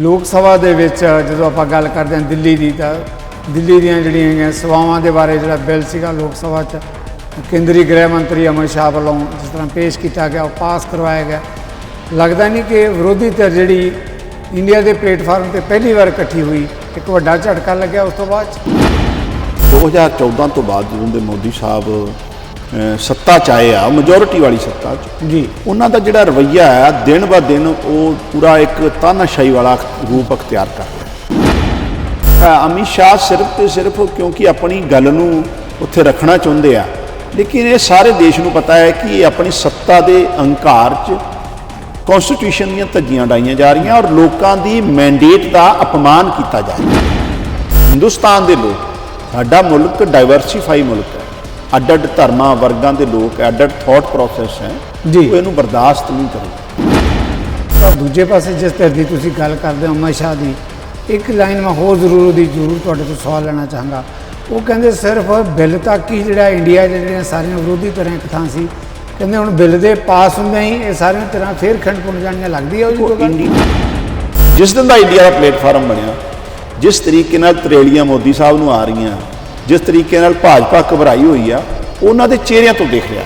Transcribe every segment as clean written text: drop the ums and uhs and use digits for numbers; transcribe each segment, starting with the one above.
ਲੋਕ ਸਭਾ ਦੇ ਵਿੱਚ ਜਦੋਂ ਆਪਾਂ ਗੱਲ ਕਰਦੇ ਹਾਂ ਦਿੱਲੀ ਦੀ, ਤਾਂ ਦਿੱਲੀ ਦੀਆਂ ਜਿਹੜੀਆਂ ਹੈਗੀਆਂ ਸੇਵਾਵਾਂ ਦੇ ਬਾਰੇ ਜਿਹੜਾ ਬਿੱਲ ਸੀਗਾ ਲੋਕ ਸਭਾ 'ਚ ਕੇਂਦਰੀ ਗ੍ਰਹਿ ਮੰਤਰੀ ਅਮਿਤ ਸ਼ਾਹ ਵੱਲੋਂ ਜਿਸ ਤਰ੍ਹਾਂ ਪੇਸ਼ ਕੀਤਾ ਗਿਆ, ਉਹ ਪਾਸ ਕਰਵਾਇਆ ਗਿਆ। ਲੱਗਦਾ ਨਹੀਂ ਕਿ ਵਿਰੋਧੀ ਧਿਰ ਜਿਹੜੀ ਇੰਡੀਆ ਦੇ ਪਲੇਟਫਾਰਮ 'ਤੇ ਪਹਿਲੀ ਵਾਰ ਇਕੱਠੀ ਹੋਈ, ਇੱਕ ਵੱਡਾ ਝਟਕਾ ਲੱਗਿਆ ਉਸ ਤੋਂ ਬਾਅਦ 2014 ਤੋਂ ਬਾਅਦ ਜਦੋਂ ਦੇ ਮੋਦੀ ਸਾਹਿਬ ਸੱਤਾ 'ਚ ਆਏ ਆ, ਮੈਜੋਰਿਟੀ ਵਾਲੀ ਸੱਤਾ 'ਚ ਜੀ, ਉਹਨਾਂ ਦਾ ਜਿਹੜਾ ਰਵੱਈਆ ਹੈ ਦਿਨ ਬ ਦਿਨ ਉਹ ਪੂਰਾ ਇੱਕ ਤਾਨਾਸ਼ਾਹੀ ਵਾਲਾ ਰੂਪ ਅਖਤਿਆਰ ਕਰ ਰਿਹਾ। ਅਮਿਤ ਸ਼ਾਹ ਸਿਰਫ ਤੇ ਸਿਰਫ ਕਿਉਂਕਿ ਆਪਣੀ ਗੱਲ ਨੂੰ ਉੱਥੇ ਰੱਖਣਾ ਚਾਹੁੰਦੇ ਆ, ਲੇਕਿਨ ਇਹ ਸਾਰੇ ਦੇਸ਼ ਨੂੰ ਪਤਾ ਹੈ ਕਿ ਇਹ ਆਪਣੀ ਸੱਤਾ ਦੇ ਅਹੰਕਾਰ 'ਚ ਕੌਂਸਟੀਟਿਊਸ਼ਨ ਦੀਆਂ ਧੱਜੀਆਂ ਉਡਾਈਆਂ ਜਾ ਰਹੀਆਂ ਔਰ ਲੋਕਾਂ ਦੀ ਮੈਂਡੇਟ ਦਾ ਅਪਮਾਨ ਕੀਤਾ ਜਾ ਰਿਹਾ। ਹਿੰਦੁਸਤਾਨ ਦੇ ਲੋਕ, ਸਾਡਾ ਮੁਲਕ ਡਾਇਵਰਸੀਫਾਈ ਮੁਲਕ ਹੈ, ਅੱਡ ਅੱਡ ਧਰਮਾਂ ਵਰਗਾਂ ਦੇ ਲੋਕ, ਅੱਡ ਅੱਡ ਥਾਟ ਪ੍ਰੋਸੈਸ ਹੈ ਜੀ, ਉਹ ਇਹਨੂੰ ਬਰਦਾਸ਼ਤ ਨਹੀਂ ਕਰੇਗਾ। ਤਾਂ ਦੂਜੇ ਪਾਸੇ ਜਿਸ ਧਿਰ ਦੀ ਤੁਸੀਂ ਗੱਲ ਕਰਦੇ ਹੋ ਅਮਿਤ ਸ਼ਾਹ ਦੀ, ਇੱਕ ਲਾਈਨ ਮੈਂ ਹੋਰ ਜ਼ਰੂਰ ਤੁਹਾਡੇ ਤੋਂ ਸਵਾਲ ਲੈਣਾ ਚਾਹਾਂਗਾ। ਉਹ ਕਹਿੰਦੇ ਸਿਰਫ ਬਿੱਲ ਤੱਕ ਹੀ ਜਿਹੜਾ ਇੰਡੀਆ ਜਿਹੜੀਆਂ ਸਾਰੀਆਂ ਵਿਰੋਧੀ ਧਿਰਾਂ ਇੱਕ ਥਾਂ ਸੀ, ਕਹਿੰਦੇ ਹੁਣ ਬਿੱਲ ਦੇ ਪਾਸ ਹੁੰਦਿਆਂ ਹੀ ਇਹ ਸਾਰੀਆਂ ਧਿਰਾਂ ਫੇਰ ਖੰਡ ਪੁੰਨ ਜਾਣੀਆਂ ਲੱਗਦੀ ਹੈ। ਜਿਸ ਦਿਨ ਦਾ ਇੰਡੀਆ ਦਾ ਪਲੇਟਫਾਰਮ ਬਣਿਆ, ਜਿਸ ਤਰੀਕੇ ਨਾਲ ਤਰੇਲੀਆਂ ਮੋਦੀ ਸਾਹਿਬ ਨੂੰ ਆ ਰਹੀਆਂ, ਜਿਸ ਤਰੀਕੇ ਨਾਲ ਭਾਜਪਾ ਘਬਰਾਈ ਹੋਈ ਆ, ਉਹਨਾਂ ਦੇ ਚਿਹਰਿਆਂ ਤੋਂ ਦੇਖ ਰਿਹਾ।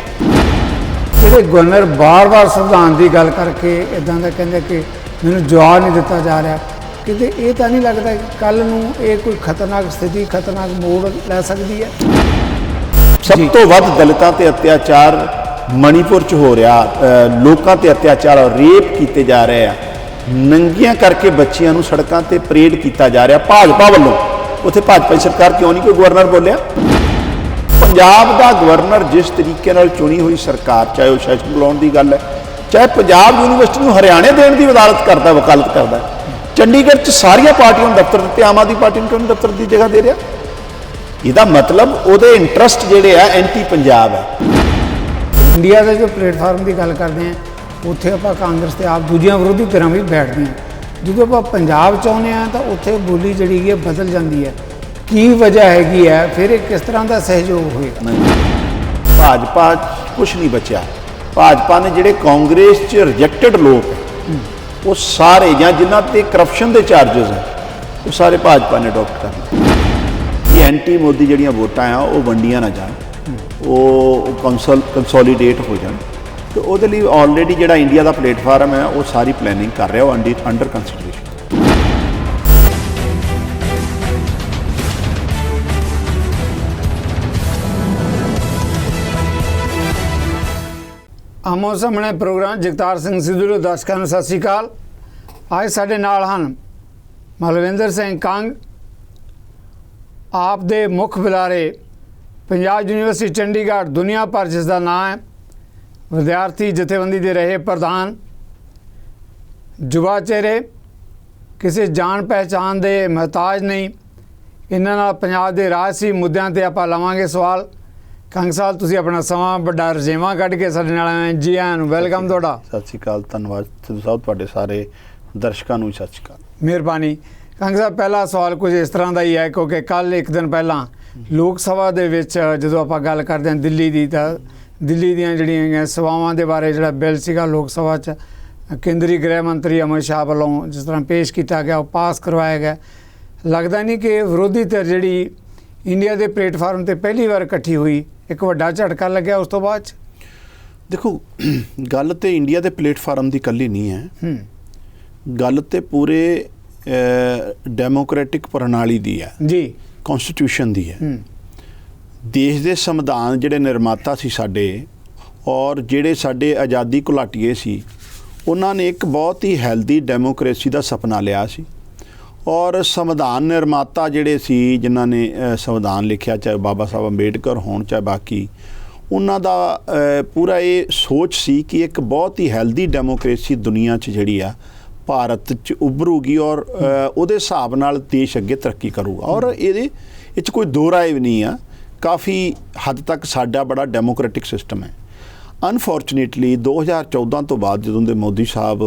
ਜਿਹੜੇ ਗਵਰਨਰ ਬਾਰ-ਬਾਰ ਸੰਵਿਧਾਨ ਦੀ ਗੱਲ ਕਰਕੇ ਇੱਦਾਂ ਦਾ ਕਹਿੰਦੇ ਕਿ ਮੈਨੂੰ ਜਵਾਬ ਨਹੀਂ ਦਿੱਤਾ ਜਾ ਰਿਹਾ, ਕਿਤੇ ਇਹ ਤਾਂ ਨਹੀਂ ਲੱਗਦਾ ਕਿ ਕੱਲ੍ਹ ਨੂੰ ਇਹ ਕੋਈ ਖਤਰਨਾਕ ਸਥਿਤੀ, ਖਤਰਨਾਕ ਮੋੜ ਲੈ ਸਕਦੀ ਹੈ? ਸਭ ਤੋਂ ਵੱਧ ਦਲਿਤਾਂ ਤੇ ਅਤਿਆਚਾਰ ਮਣੀਪੁਰ 'ਚ ਹੋ ਰਿਹਾ, ਲੋਕਾਂ ਤੇ ਅਤਿਆਚਾਰ ਔਰ ਰੇਪ ਕੀਤੇ ਜਾ ਰਹੇ ਆ, ਨੰਗੀਆਂ ਕਰਕੇ ਬੱਚਿਆਂ ਨੂੰ ਸੜਕਾਂ ਤੇ ਪਰੇਡ ਕੀਤਾ ਜਾ ਰਿਹਾ ਭਾਜਪਾ ਵੱਲੋਂ। ਉੱਥੇ ਭਾਜਪਾ ਦੀ ਸਰਕਾਰ ਕਿਉਂ ਨਹੀਂ ਕੋਈ ਗਵਰਨਰ ਬੋਲਿਆ? ਪੰਜਾਬ ਦਾ ਗਵਰਨਰ ਜਿਸ ਤਰੀਕੇ ਨਾਲ ਚੁਣੀ ਹੋਈ ਸਰਕਾਰ, ਚਾਹੇ ਉਹ ਸੈਸ਼ਨ ਬੁਲਾਉਣ ਦੀ ਗੱਲ ਹੈ, ਚਾਹੇ ਪੰਜਾਬ ਯੂਨੀਵਰਸਿਟੀ ਨੂੰ ਹਰਿਆਣੇ ਦੇਣ ਦੀ ਵਕਾਲਤ ਕਰਦਾ, ਚੰਡੀਗੜ੍ਹ 'ਚ ਸਾਰੀਆਂ ਪਾਰਟੀਆਂ ਨੂੰ ਦਫ਼ਤਰ ਦਿੱਤੇ, ਆਮ ਆਦਮੀ ਪਾਰਟੀ ਨੂੰ ਕਿਉਂ ਨਹੀਂ ਦਫ਼ਤਰ ਦੀ ਜਗ੍ਹਾ ਦੇ ਰਿਹਾ? ਇਹਦਾ ਮਤਲਬ ਉਹਦੇ ਇੰਟਰਸਟ ਜਿਹੜੇ ਆ ਐਂਟੀ ਪੰਜਾਬ ਹੈ। ਇੰਡੀਆ ਦੇ ਜੋ ਪਲੇਟਫਾਰਮ ਦੀ ਗੱਲ ਕਰਦੇ ਹਾਂ, ਉੱਥੇ ਆਪਾਂ ਕਾਂਗਰਸ ਤੇ ਆਪ ਦੂਜੀਆਂ ਵਿਰੋਧੀ ਧਿਰਾਂ ਵੀ ਬੈਠਦੀਆਂ। ਜਦੋਂ ਆਪਾਂ ਪੰਜਾਬ 'ਚ ਆਉਂਦੇ ਹਾਂ ਤਾਂ ਉੱਥੇ ਬੋਲੀ ਜਿਹੜੀ ਹੈ ਬਦਲ ਜਾਂਦੀ ਹੈ। ਕੀ ਵਜ੍ਹਾ ਹੈਗੀ ਹੈ? ਫਿਰ ਇਹ ਕਿਸ ਤਰ੍ਹਾਂ ਦਾ ਸਹਿਯੋਗ ਹੋਏਗਾ? ਭਾਜਪਾ ਕੁਛ ਨਹੀਂ ਬਚਿਆ। ਭਾਜਪਾ ਨੇ ਜਿਹੜੇ ਕਾਂਗਰਸ 'ਚ ਰਿਜੈਕਟਡ ਲੋਕ ਹੈ, ਉਹ ਸਾਰੇ ਜਾਂ ਜਿਨ੍ਹਾਂ ਤੇ ਕਰਪਸ਼ਨ ਦੇ ਚਾਰਜਸ ਹੈ, ਉਹ ਸਾਰੇ ਭਾਜਪਾ ਨੇ ਅਡੋਪਟ ਕਰ ਲਏ। ਇਹ ਐਂਟੀ ਮੋਦੀ ਜਿਹੜੀਆਂ ਵੋਟਾਂ ਆ ਉਹ ਵੰਡੀਆਂ ਨਾ ਜਾਣ, ਉਹ ਕੰਸੋਲੀਡੇਟ ਹੋ ਜਾਣ। ਤੇ ਉਹਦੇ ਲਈ ਆਲਰੇਡੀ ਜਿਹੜਾ ਇੰਡੀਆ ਦਾ ਪਲੇਟਫਾਰਮ ਹੈ ਉਹ ਸਾਰੀ ਪਲੈਨਿੰਗ ਕਰ ਰਿਹਾ, ਉਹ ਅੰਡਰ ਕੰਸੀਡਰੇਸ਼ਨ। ਆਮੋ ਸਾਹਮਣੇ ਪ੍ਰੋਗਰਾਮ ਜਗਤਾਰ ਸਿੰਘ ਸਿੱਧੂ ਦੇ ਦਰਸ਼ਕਾਂ ਨੂੰ ਸਤਿ ਸ਼੍ਰੀ ਅਕਾਲ। ਅੱਜ ਸਾਡੇ ਨਾਲ ਹਨ ਮਲਵਿੰਦਰ ਸਿੰਘ ਕੰਗ, ਆਪ ਦੇ ਮੁੱਖ ਬੁਲਾਰੇ, ਪੰਜਾਬ ਯੂਨੀਵਰਸਿਟੀ ਚੰਡੀਗੜ੍ਹ, ਦੁਨੀਆ ਭਰ ਜਿਸ ਦਾ ਨਾਂ ਹੈ, ਵਿਦਿਆਰਥੀ ਜਥੇਬੰਦੀ ਦੇ ਰਹੇ ਪ੍ਰਧਾਨ, ਯੁਵਾ ਚਿਹਰੇ, ਕਿਸੇ ਜਾਣ ਪਹਿਚਾਣ ਦੇ ਮੁਹਤਾਜ ਨਹੀਂ। ਇਹਨਾਂ ਨਾਲ ਪੰਜਾਬ ਦੇ ਰਾਜਸੀ ਮੁੱਦਿਆਂ 'ਤੇ ਆਪਾਂ ਲਵਾਂਗੇ ਸਵਾਲ। ਕੰਗ ਸਾਹਿਬ, ਤੁਸੀਂ ਆਪਣਾ ਸਮਾਂ ਵੱਡਾ ਰਜੇਵਾਂ ਕੱਢ ਕੇ ਸਾਡੇ ਨਾਲ ਆਏ। ਜੀ ਆਇਆਂ ਨੂੰ, ਵੈਲਕਮ ਤੁਹਾਡਾ। ਸਤਿ ਸ਼੍ਰੀ ਅਕਾਲ, ਧੰਨਵਾਦ ਸਿੱਧੂ ਸਾਹਿਬ, ਤੁਹਾਡੇ ਸਾਰੇ ਦਰਸ਼ਕਾਂ ਨੂੰ ਸਤਿ ਸ਼੍ਰੀ ਅਕਾਲ। ਮਿਹਰਬਾਨੀ। ਕੰਗ ਸਾਹਿਬ, ਪਹਿਲਾ ਸਵਾਲ ਕੁਝ ਇਸ ਤਰ੍ਹਾਂ ਦਾ ਹੀ ਹੈ, ਕਿਉਂਕਿ ਕੱਲ੍ਹ ਇੱਕ ਦਿਨ ਪਹਿਲਾਂ ਲੋਕ ਸਭਾ ਦੇ ਵਿੱਚ ਜਦੋਂ ਆਪਾਂ ਗੱਲ ਕਰਦੇ ਹਾਂ ਦਿੱਲੀ ਦੀ, ਤਾਂ ਦਿੱਲੀ ਦੀਆਂ ਜਿਹੜੀਆਂ ਹੈਗੀਆਂ ਸੇਵਾਵਾਂ ਦੇ ਬਾਰੇ ਜਿਹੜਾ ਬਿੱਲ ਸੀਗਾ ਲੋਕ ਸਭਾ 'ਚ ਕੇਂਦਰੀ ਗ੍ਰਹਿ ਮੰਤਰੀ ਅਮਿਤ ਸ਼ਾਹ ਵੱਲੋਂ ਜਿਸ ਤਰ੍ਹਾਂ ਪੇਸ਼ ਕੀਤਾ ਗਿਆ, ਉਹ ਪਾਸ ਕਰਵਾਇਆ ਗਿਆ। ਲੱਗਦਾ ਨਹੀਂ ਕਿ ਵਿਰੋਧੀ ਧਿਰ ਜਿਹੜੀ ਇੰਡੀਆ ਦੇ ਪਲੇਟਫਾਰਮ 'ਤੇ ਪਹਿਲੀ ਵਾਰ ਇਕੱਠੀ ਹੋਈ, ਇੱਕ ਵੱਡਾ ਝਟਕਾ ਲੱਗਿਆ ਉਸ ਤੋਂ ਬਾਅਦ 'ਚ? ਦੇਖੋ, ਗੱਲ ਤੇ ਇੰਡੀਆ ਦੇ ਪਲੇਟਫਾਰਮ ਦੀ ਇਕੱਲੀ ਨਹੀਂ ਹੈ, ਗੱਲ ਤੇ ਪੂਰੇ ਡੈਮੋਕ੍ਰੈਟਿਕ ਪ੍ਰਣਾਲੀ ਦੀ ਹੈ ਜੀ, ਕੌਂਸਟੀਟਿਊਸ਼ਨ ਦੀ ਹੈ। ਦੇਸ਼ ਦੇ ਸੰਵਿਧਾਨ ਜਿਹੜੇ ਨਿਰਮਾਤਾ ਸੀ ਸਾਡੇ, ਔਰ ਜਿਹੜੇ ਸਾਡੇ ਆਜ਼ਾਦੀ ਘੁਲਾਟੀਏ ਸੀ, ਉਹਨਾਂ ਨੇ ਇੱਕ ਬਹੁਤ ਹੀ ਹੈਲਦੀ ਡੈਮੋਕ੍ਰੇਸੀ ਦਾ ਸੁਪਨਾ ਲਿਆ ਸੀ। ਔਰ ਸੰਵਿਧਾਨ ਨਿਰਮਾਤਾ ਜਿਹੜੇ ਸੀ, ਜਿਨ੍ਹਾਂ ਨੇ ਸੰਵਿਧਾਨ ਲਿਖਿਆ, ਚਾਹੇ ਬਾਬਾ ਸਾਹਿਬ ਅੰਬੇਡਕਰ ਹੋਣ, ਚਾਹੇ ਬਾਕੀ, ਉਹਨਾਂ ਦਾ ਪੂਰਾ ਇਹ ਸੋਚ ਸੀ ਕਿ ਇੱਕ ਬਹੁਤ ਹੀ ਹੈਲਦੀ ਡੈਮੋਕ੍ਰੇਸੀ ਦੁਨੀਆ 'ਚ ਜਿਹੜੀ ਆ ਭਾਰਤ 'ਚ ਉੱਭਰੂਗੀ ਔਰ ਉਹਦੇ ਹਿਸਾਬ ਨਾਲ ਦੇਸ਼ ਅੱਗੇ ਤਰੱਕੀ ਕਰੂਗਾ। ਔਰ ਇਹ 'ਚ ਕੋਈ ਦੋ ਰਾਏ ਵੀ ਨਹੀਂ ਆ, ਕਾਫੀ ਹੱਦ ਤੱਕ ਸਾਡਾ ਬੜਾ ਡੈਮੋਕ੍ਰੈਟਿਕ ਸਿਸਟਮ ਹੈ। ਅਨਫੋਰਚੂਨੇਟਲੀ 2014 ਤੋਂ ਬਾਅਦ ਜਦੋਂ ਦੇ ਮੋਦੀ ਸਾਹਿਬ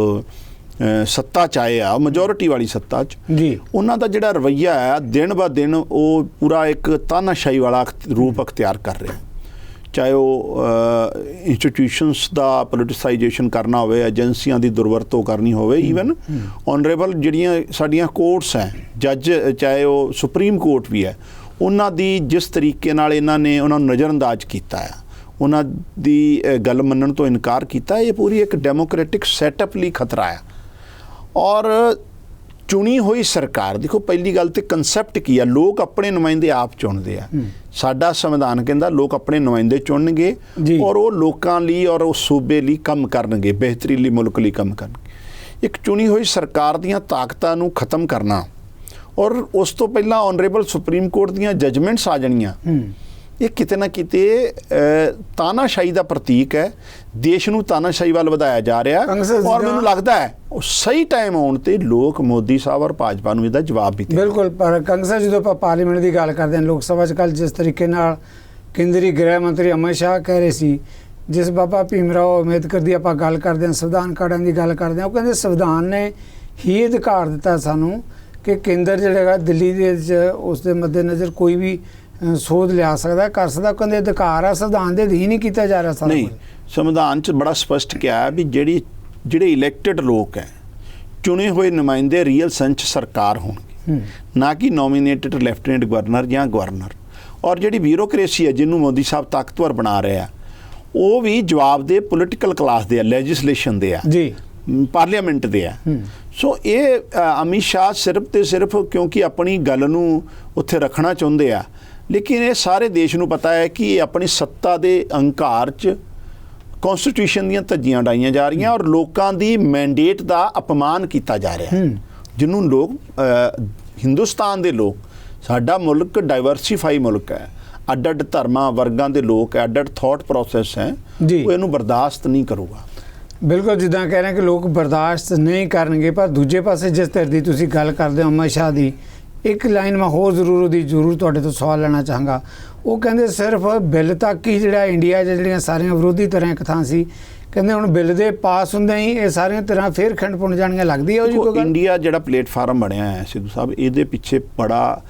ਸੱਤਾ 'ਚ ਆਏ ਆ, ਮੈਜੋਰਿਟੀ ਵਾਲੀ ਸੱਤਾ 'ਚ, ਜੀ, ਉਹਨਾਂ ਦਾ ਜਿਹੜਾ ਰਵੱਈਆ ਹੈ ਦਿਨ ਬ ਦਿਨ ਉਹ ਪੂਰਾ ਇੱਕ ਤਾਨਾਸ਼ਾਹੀ ਵਾਲਾ ਰੂਪ ਅਖਤਿਆਰ ਕਰ ਰਿਹਾ। ਚਾਹੇ ਉਹ ਇੰਸਟੀਟਿਊਸ਼ਨਸ ਦਾ ਪੋਲੀਟੀਸਾਈਜੇਸ਼ਨ ਕਰਨਾ ਹੋਵੇ, ਏਜੰਸੀਆਂ ਦੀ ਦੁਰਵਰਤੋਂ ਕਰਨੀ ਹੋਵੇ, ਈਵਨ ਔਨਰੇਬਲ ਜਿਹੜੀਆਂ ਸਾਡੀਆਂ ਕੋਰਟਸ ਹੈ, ਜੱਜ ਚਾਹੇ ਉਹ ਸੁਪਰੀਮ ਕੋਰਟ ਵੀ ਹੈ, ਉਹਨਾਂ ਦੀ ਜਿਸ ਤਰੀਕੇ ਨਾਲ ਇਹਨਾਂ ਨੇ ਉਹਨਾਂ ਨੂੰ ਨਜ਼ਰਅੰਦਾਜ਼ ਕੀਤਾ ਹੈ, ਉਹਨਾਂ ਦੀ ਗੱਲ ਮੰਨਣ ਤੋਂ ਇਨਕਾਰ ਕੀਤਾ, ਇਹ ਪੂਰੀ ਇੱਕ ਡੈਮੋਕ੍ਰੈਟਿਕ ਸੈਟਅਪ ਲਈ ਖਤਰਾ ਹੈ। ਔਰ ਚੁਣੀ ਹੋਈ ਸਰਕਾਰ, ਦੇਖੋ ਪਹਿਲੀ ਗੱਲ ਤੇ ਕਨਸੈਪਟ ਕੀ ਆ, ਲੋਕ ਆਪਣੇ ਨੁਮਾਇੰਦੇ ਆਪ ਚੁਣਦੇ ਆ। ਸਾਡਾ ਸੰਵਿਧਾਨ ਕਹਿੰਦਾ ਲੋਕ ਆਪਣੇ ਨੁਮਾਇੰਦੇ ਚੁਣਨਗੇ ਔਰ ਉਹ ਲੋਕਾਂ ਲਈ ਔਰ ਉਸ ਸੂਬੇ ਲਈ ਕੰਮ ਕਰਨਗੇ, ਬਿਹਤਰੀ ਲਈ, ਮੁਲਕ ਲਈ ਕੰਮ ਕਰਨਗੇ। ਇੱਕ ਚੁਣੀ ਹੋਈ ਸਰਕਾਰ ਦੀਆਂ ਤਾਕਤਾਂ ਨੂੰ ਖਤਮ ਕਰਨਾ ਔਰ ਉਸ ਤੋਂ ਪਹਿਲਾਂ ਆਨਰੇਬਲ ਸੁਪਰੀਮ ਕੋਰਟ ਦੀਆਂ ਜਜਮੈਂਟਸ ਆ ਜਾਣੀਆਂ, ਇਹ ਕਿਤੇ ਨਾ ਕਿਤੇ ਤਾਨਾਸ਼ਾਹੀ ਦਾ ਪ੍ਰਤੀਕ ਹੈ। ਦੇਸ਼ ਨੂੰ ਤਾਨਾਸ਼ਾਹੀ ਵੱਲ ਵਧਾਇਆ ਜਾ ਰਿਹਾ ਔਰ ਮੈਨੂੰ ਲੱਗਦਾ ਹੈ ਉਹ ਸਹੀ ਟਾਈਮ ਆਉਣ ਤੇ ਲੋਕ ਮੋਦੀ ਸਾਹਿਬ ਔਰ ਭਾਜਪਾ ਨੂੰ ਇਹਦਾ ਜਵਾਬ ਵੀ ਦੇਣਗੇ। ਬਿਲਕੁਲ। ਪਰ ਕੰਗਸਾ ਜਦੋਂ ਆਪਾਂ ਪਾਰਲੀਮੈਂਟ ਦੀ ਗੱਲ ਕਰਦੇ ਹਾਂ, ਲੋਕ ਸਭਾ 'ਚ ਕੱਲ੍ਹ ਜਿਸ ਤਰੀਕੇ ਨਾਲ ਕੇਂਦਰੀ ਗ੍ਰਹਿ ਮੰਤਰੀ ਅਮਿਤ ਸ਼ਾਹ ਕਹਿ ਰਹੇ ਸੀ, ਜਿਸ ਬਾਬਾ ਭੀਮ ਰਾਓ ਅੰਬੇਦਕਰ ਦੀ ਆਪਾਂ ਗੱਲ ਕਰਦੇ ਹਾਂ, ਸੰਵਿਧਾਨ ਕਾਢਾਂ ਦੀ ਗੱਲ ਕਰਦੇ ਹਾਂ, ਉਹ ਕਹਿੰਦੇ ਸੰਵਿਧਾਨ ਨੇ ਹੀ ਅਧਿਕਾਰ ਦਿੱਤਾ ਸਾਨੂੰ ਕਿ ਕੇਂਦਰ ਜਿਹੜਾ ਹੈਗਾ ਦਿੱਲੀ ਦੇ ਵਿੱਚ ਉਸ ਦੇ ਮੱਦੇਨਜ਼ਰ ਕੋਈ ਵੀ ਸੋਧ ਲਿਆ ਸਕਦਾ, ਕਰ ਸਕਦਾ। ਕਹਿੰਦੇ ਅਧਿਕਾਰ ਆ, ਸੰਵਿਧਾਨ ਦੇ ਅਧੀਨ ਹੀ ਕੀਤਾ ਜਾ ਰਿਹਾ ਸਾਰਾ। ਨਹੀਂ, ਸੰਵਿਧਾਨ 'ਚ ਬੜਾ ਸਪਸ਼ਟ ਕਿਹਾ ਵੀ ਜਿਹੜੇ ਇਲੈਕਟਡ ਲੋਕ ਹੈ, ਚੁਣੇ ਹੋਏ ਨੁਮਾਇੰਦੇ ਰੀਅਲ ਸੈਂਸ ਸਰਕਾਰ ਹੋਣਗੇ, ਨਾ ਕਿ ਨੋਮੀਨੇਟਡ ਲੈਫਟੀਨੈਂਟ ਗਵਰਨਰ ਜਾਂ ਗਵਰਨਰ। ਔਰ ਜਿਹੜੀ ਬਿਊਰੋਕ੍ਰੇਸੀ ਹੈ ਜਿਹਨੂੰ ਮੋਦੀ ਸਾਹਿਬ ਤਾਕਤਵਰ ਬਣਾ ਰਹੇ ਆ, ਉਹ ਵੀ ਜਵਾਬ ਦੇ ਪੋਲੀਟੀਕਲ ਕਲਾਸ ਦੇ ਆ, ਲੈਜਿਸਲੇਸ਼ਨ ਦੇ ਆ ਜੀ, ਪਾਰਲੀਮੈਂਟ ਦੇ ਆ। ਸੋ ਇਹ ਅਮਿਤ ਸ਼ਾਹ ਸਿਰਫ ਤੇ ਸਿਰਫ ਕਿਉਂਕਿ ਆਪਣੀ ਗੱਲ ਨੂੰ ਉੱਥੇ ਰੱਖਣਾ ਚਾਹੁੰਦੇ ਆ, ਲੇਕਿਨ ਇਹ ਸਾਰੇ ਦੇਸ਼ ਨੂੰ ਪਤਾ ਹੈ ਕਿ ਇਹ ਆਪਣੀ ਸੱਤਾ ਦੇ ਅਹੰਕਾਰ 'ਚ ਕਨਸਟੀਟਿਊਸ਼ਨ ਦੀਆਂ ਧੱਜੀਆਂ ਉਡਾਈਆਂ ਜਾ ਰਹੀਆਂ ਔਰ ਲੋਕਾਂ ਦੀ ਮੈਂਡੇਟ ਦਾ ਅਪਮਾਨ ਕੀਤਾ ਜਾ ਰਿਹਾ, ਜਿਹਨੂੰ ਲੋਕ ਹਿੰਦੁਸਤਾਨ ਦੇ ਲੋਕ, ਸਾਡਾ ਮੁਲਕ ਡਾਈਵਰਸੀਫਾਈ ਮੁਲਕ ਹੈ, ਅੱਡ-ਅੱਡ ਧਰਮਾਂ ਵਰਗਾਂ ਦੇ ਲੋਕ ਹੈ, ਅੱਡ-ਅੱਡ ਥਾਟ ਪ੍ਰੋਸੈਸ ਹੈ, ਉਹ ਇਹਨੂੰ ਬਰਦਾਸ਼ਤ ਨਹੀਂ ਕਰੂਗਾ। ਬਿਲਕੁਲ, ਜਿੱਦਾਂ ਕਹਿ ਰਹੇ ਕਿ ਲੋਕ ਬਰਦਾਸ਼ਤ ਨਹੀਂ ਕਰਨਗੇ। ਪਰ ਦੂਜੇ ਪਾਸੇ ਜਿਸ ਤਰ੍ਹਾਂ ਦੀ ਤੁਸੀਂ ਗੱਲ ਕਰਦੇ ਹੋ ਅਮਿਤ ਸ਼ਾਹ ਦੀ, ਇੱਕ ਲਾਈਨ ਮੈਂ ਹੋਰ ਜ਼ਰੂਰ ਤੁਹਾਡੇ ਤੋਂ ਸਵਾਲ ਲੈਣਾ ਚਾਹਾਂਗਾ। ਉਹ ਕਹਿੰਦੇ ਸਿਰਫ ਬਿੱਲ ਤੱਕ ਹੀ ਜਿਹੜਾ ਇੰਡੀਆ 'ਚ ਜਿਹੜੀਆਂ ਸਾਰੀਆਂ ਵਿਰੋਧੀ ਤਰ੍ਹਾਂ ਇੱਕ ਥਾਂ ਸੀ, ਕਹਿੰਦੇ ਹੁਣ ਬਿੱਲ ਦੇ ਪਾਸ ਹੁੰਦੇ ਹੀ ਇਹ ਸਾਰੀਆਂ ਤਰ੍ਹਾਂ ਫੇਰ ਖੰਡ ਪੁੰਡ ਜਾਣੀਆਂ ਲੱਗਦੀ ਹੈ। ਉਹ ਜੀ ਕੋਈ ਗੱਲ, ਇੰਡੀਆ ਜਿਹੜਾ ਪਲੇਟਫਾਰਮ ਬਣਿਆ ਹੈ ਸਿੱਧੂ ਸਾਹਿਬ, ਇਹਦੇ ਪਿੱਛੇ ਬੜਾ